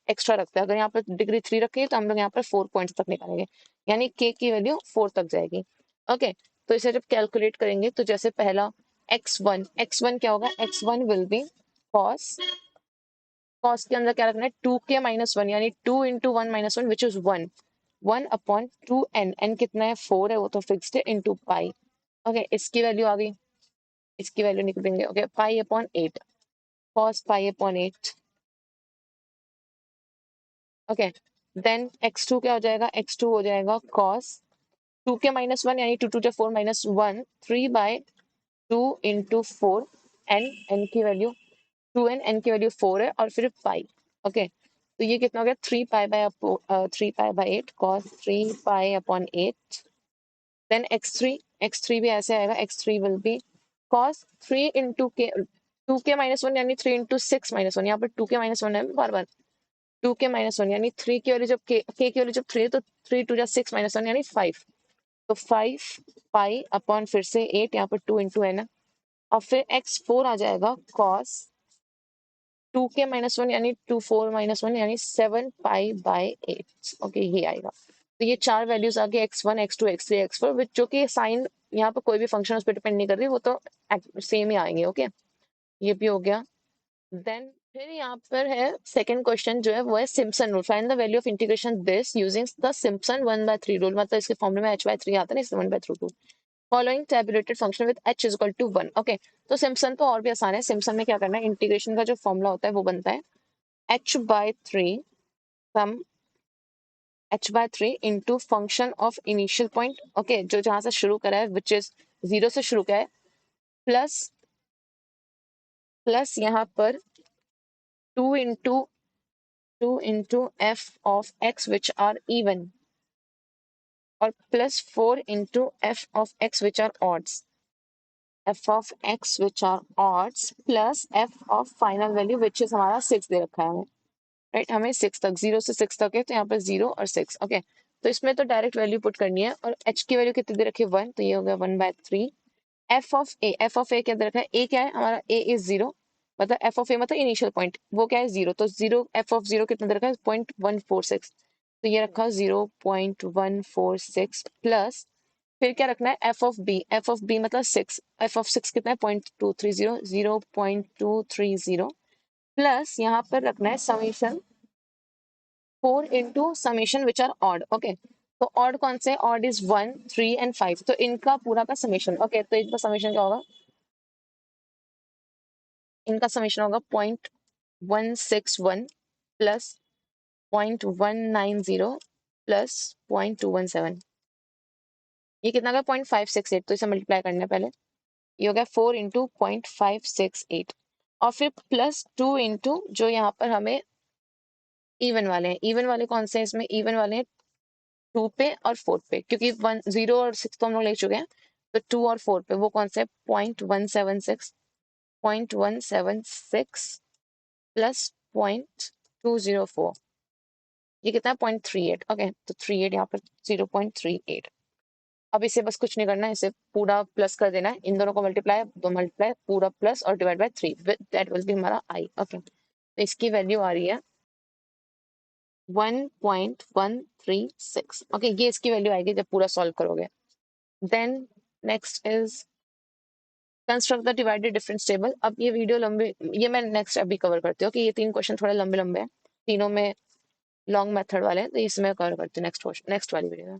Speaker 1: एक्स्ट्रा रखते हैं। अगर यहाँ पर डिग्री 3 रखी तो हम लोग यहाँ पर 4 पॉइंट्स तक निकालेंगे, यानी k की वैल्यू 4 तक जाएगी। ओके, तो इसे जब कैलकुलेट करेंगे तो जैसे पहला x1 क्या होगा, x1 will be cos, cos के अंदर क्या रखना है 2k-1 यानी 2 into 1 - 1 which is 1, 1/2n, n कितना है 4 है वो तो फिक्स्ड है, इंटू पाई। ओके, इसकी वैल्यू आ गई, इसकी वैल्यू निकलेंगे। Okay, pi, cos pi. Okay, then x2 क्या हो जाएगा, x2 हो जाएगा cos 2k-1 यानी 2 2 4 -1, 3/2 इंटू 4, n की वैल्यू 2n, n की वैल्यू 4 है और फिर पाई। ओके, तो ये कितना हो गया 3 पाई/8 cos 3 पाई/8। देन x3 भी ऐसे आएगा, x3 will be cos 3 into के 2k-1 यानी 3 इंटू 6-1, यहाँ पर 2k-1 है बार बार, 2k-1 यानी 3 की वैल्यू जब k की वैल्यू जब 3 है तो 3 2 जा 6-1 यानी 5, तो 5 पाई/ फिर से 8, यहाँ पर 2 इंटू है ना, और फिर x4 आ जाएगा cos 2k-1 यानी 2 4-1 यानी 7 पाई/8। ओके, ये आएगा। तो ये चार वैल्यूज आ गई x1 x2 x3 x4, विच जो कि साइन यहाँ पर कोई भी फंक्शन उस पर डिपेंड नहीं कर रही, वो तो सेम ही आएंगे। ओके, ये भी हो गया। देन फिर यहाँ पर है सेकंड क्वेश्चन जो है वो है Simpson rule, find the value of integration this using the Simpson 1/3 rule, मतलब इसके फॉर्मूले में h/3 आता है ना, इसलिए 1/3 rule. Following tabulated function with h is equal to 1। Okay, तो सिम्पसन तो और भी आसान है। सिम्पसन में क्या करना है, इंटीग्रेशन का जो फॉर्मूला होता है वो बनता है h/3 sum h/3 into function of initial point, okay, जो जहां से शुरू करा है विच इज 0 से शुरू किया है, प्लस यहाँ पर 2 into f of x which are even, और plus 4 into f of x which are odds, f of x which are odds plus f of final value which is हमारा 6 दे रखा है हमें, राइट। हमें 6 तक, 0 से 6 तक है, तो यहाँ पर 0 और 6। ओके, तो इसमें तो डायरेक्ट वैल्यू पुट करनी है, और h की वैल्यू कितनी दे रखी है 1, तो ये हो गया 1/3। एफ ऑफ ए क्या दे रखा है, ए क्या है हमारा, ए इज 0, मतलब एफ ऑफ ए मतलब इनिशियल पॉइंट वो क्या है 0, तो 0 एफ ऑफ 0 कितना दे रखा है 0.146, तो ये रखा 0.146 प्लस फिर क्या रखना है एफ ऑफ बी मतलब 6, एफ ऑफ 6 कितना है 0.230, 0.230 प्लस यहाँ पर रखना है summation 4 into summation which are odd. Okay, तो ऑड कौन से, ऑड इज 1 3 एंड 5, तो इनका पूरा का समेशन। ओके, तो इनका समेशन क्या होगा, इनका समेशन होगा 0.161 प्लस 0.190 प्लस 0.217, ये कितना का 0.568, तो इसे मल्टीप्लाई करना है पहले, ये हो गया 4 इंटू 0.568, और फिर प्लस 2 इंटू जो यहाँ पर हमें इवन वाले हैं, इवन वाले कौन से हैं इसमें, इवन वाले हैं 2 पे और 4 पे, क्योंकि 1 0 और 6 तो हम लोग ले चुके हैं, तो 2 और 4 पे वो कौन से 0.176 प्लस 0.204, ये कितना है 0.38। ओके, तो 38 यहाँ पर 0.38। अब इसे बस कुछ नहीं करना है, इसे पूरा प्लस कर देना है, इन दोनों को मल्टीप्लाई, दो मल्टीप्लाई पूरा प्लस और divide bye 3, that will be हमारा आई। ओके, तो इसकी वैल्यू आ रही है 1.136। ओके, ये इसकी वैल्यू आएगी जब पूरा सॉल्व करोगे। Then next is construct the divided difference table. अब ये वीडियो लंबी, ये मैं नेक्स्ट अभी कवर करती हूँ कि ये 3 क्वेश्चन थोड़े लंबे लंबे हैं, तीनों में लॉन्ग मेथड वाले हैं, तो इसमें कवर करती हूँ नेक्स्ट वाली वीडियो में।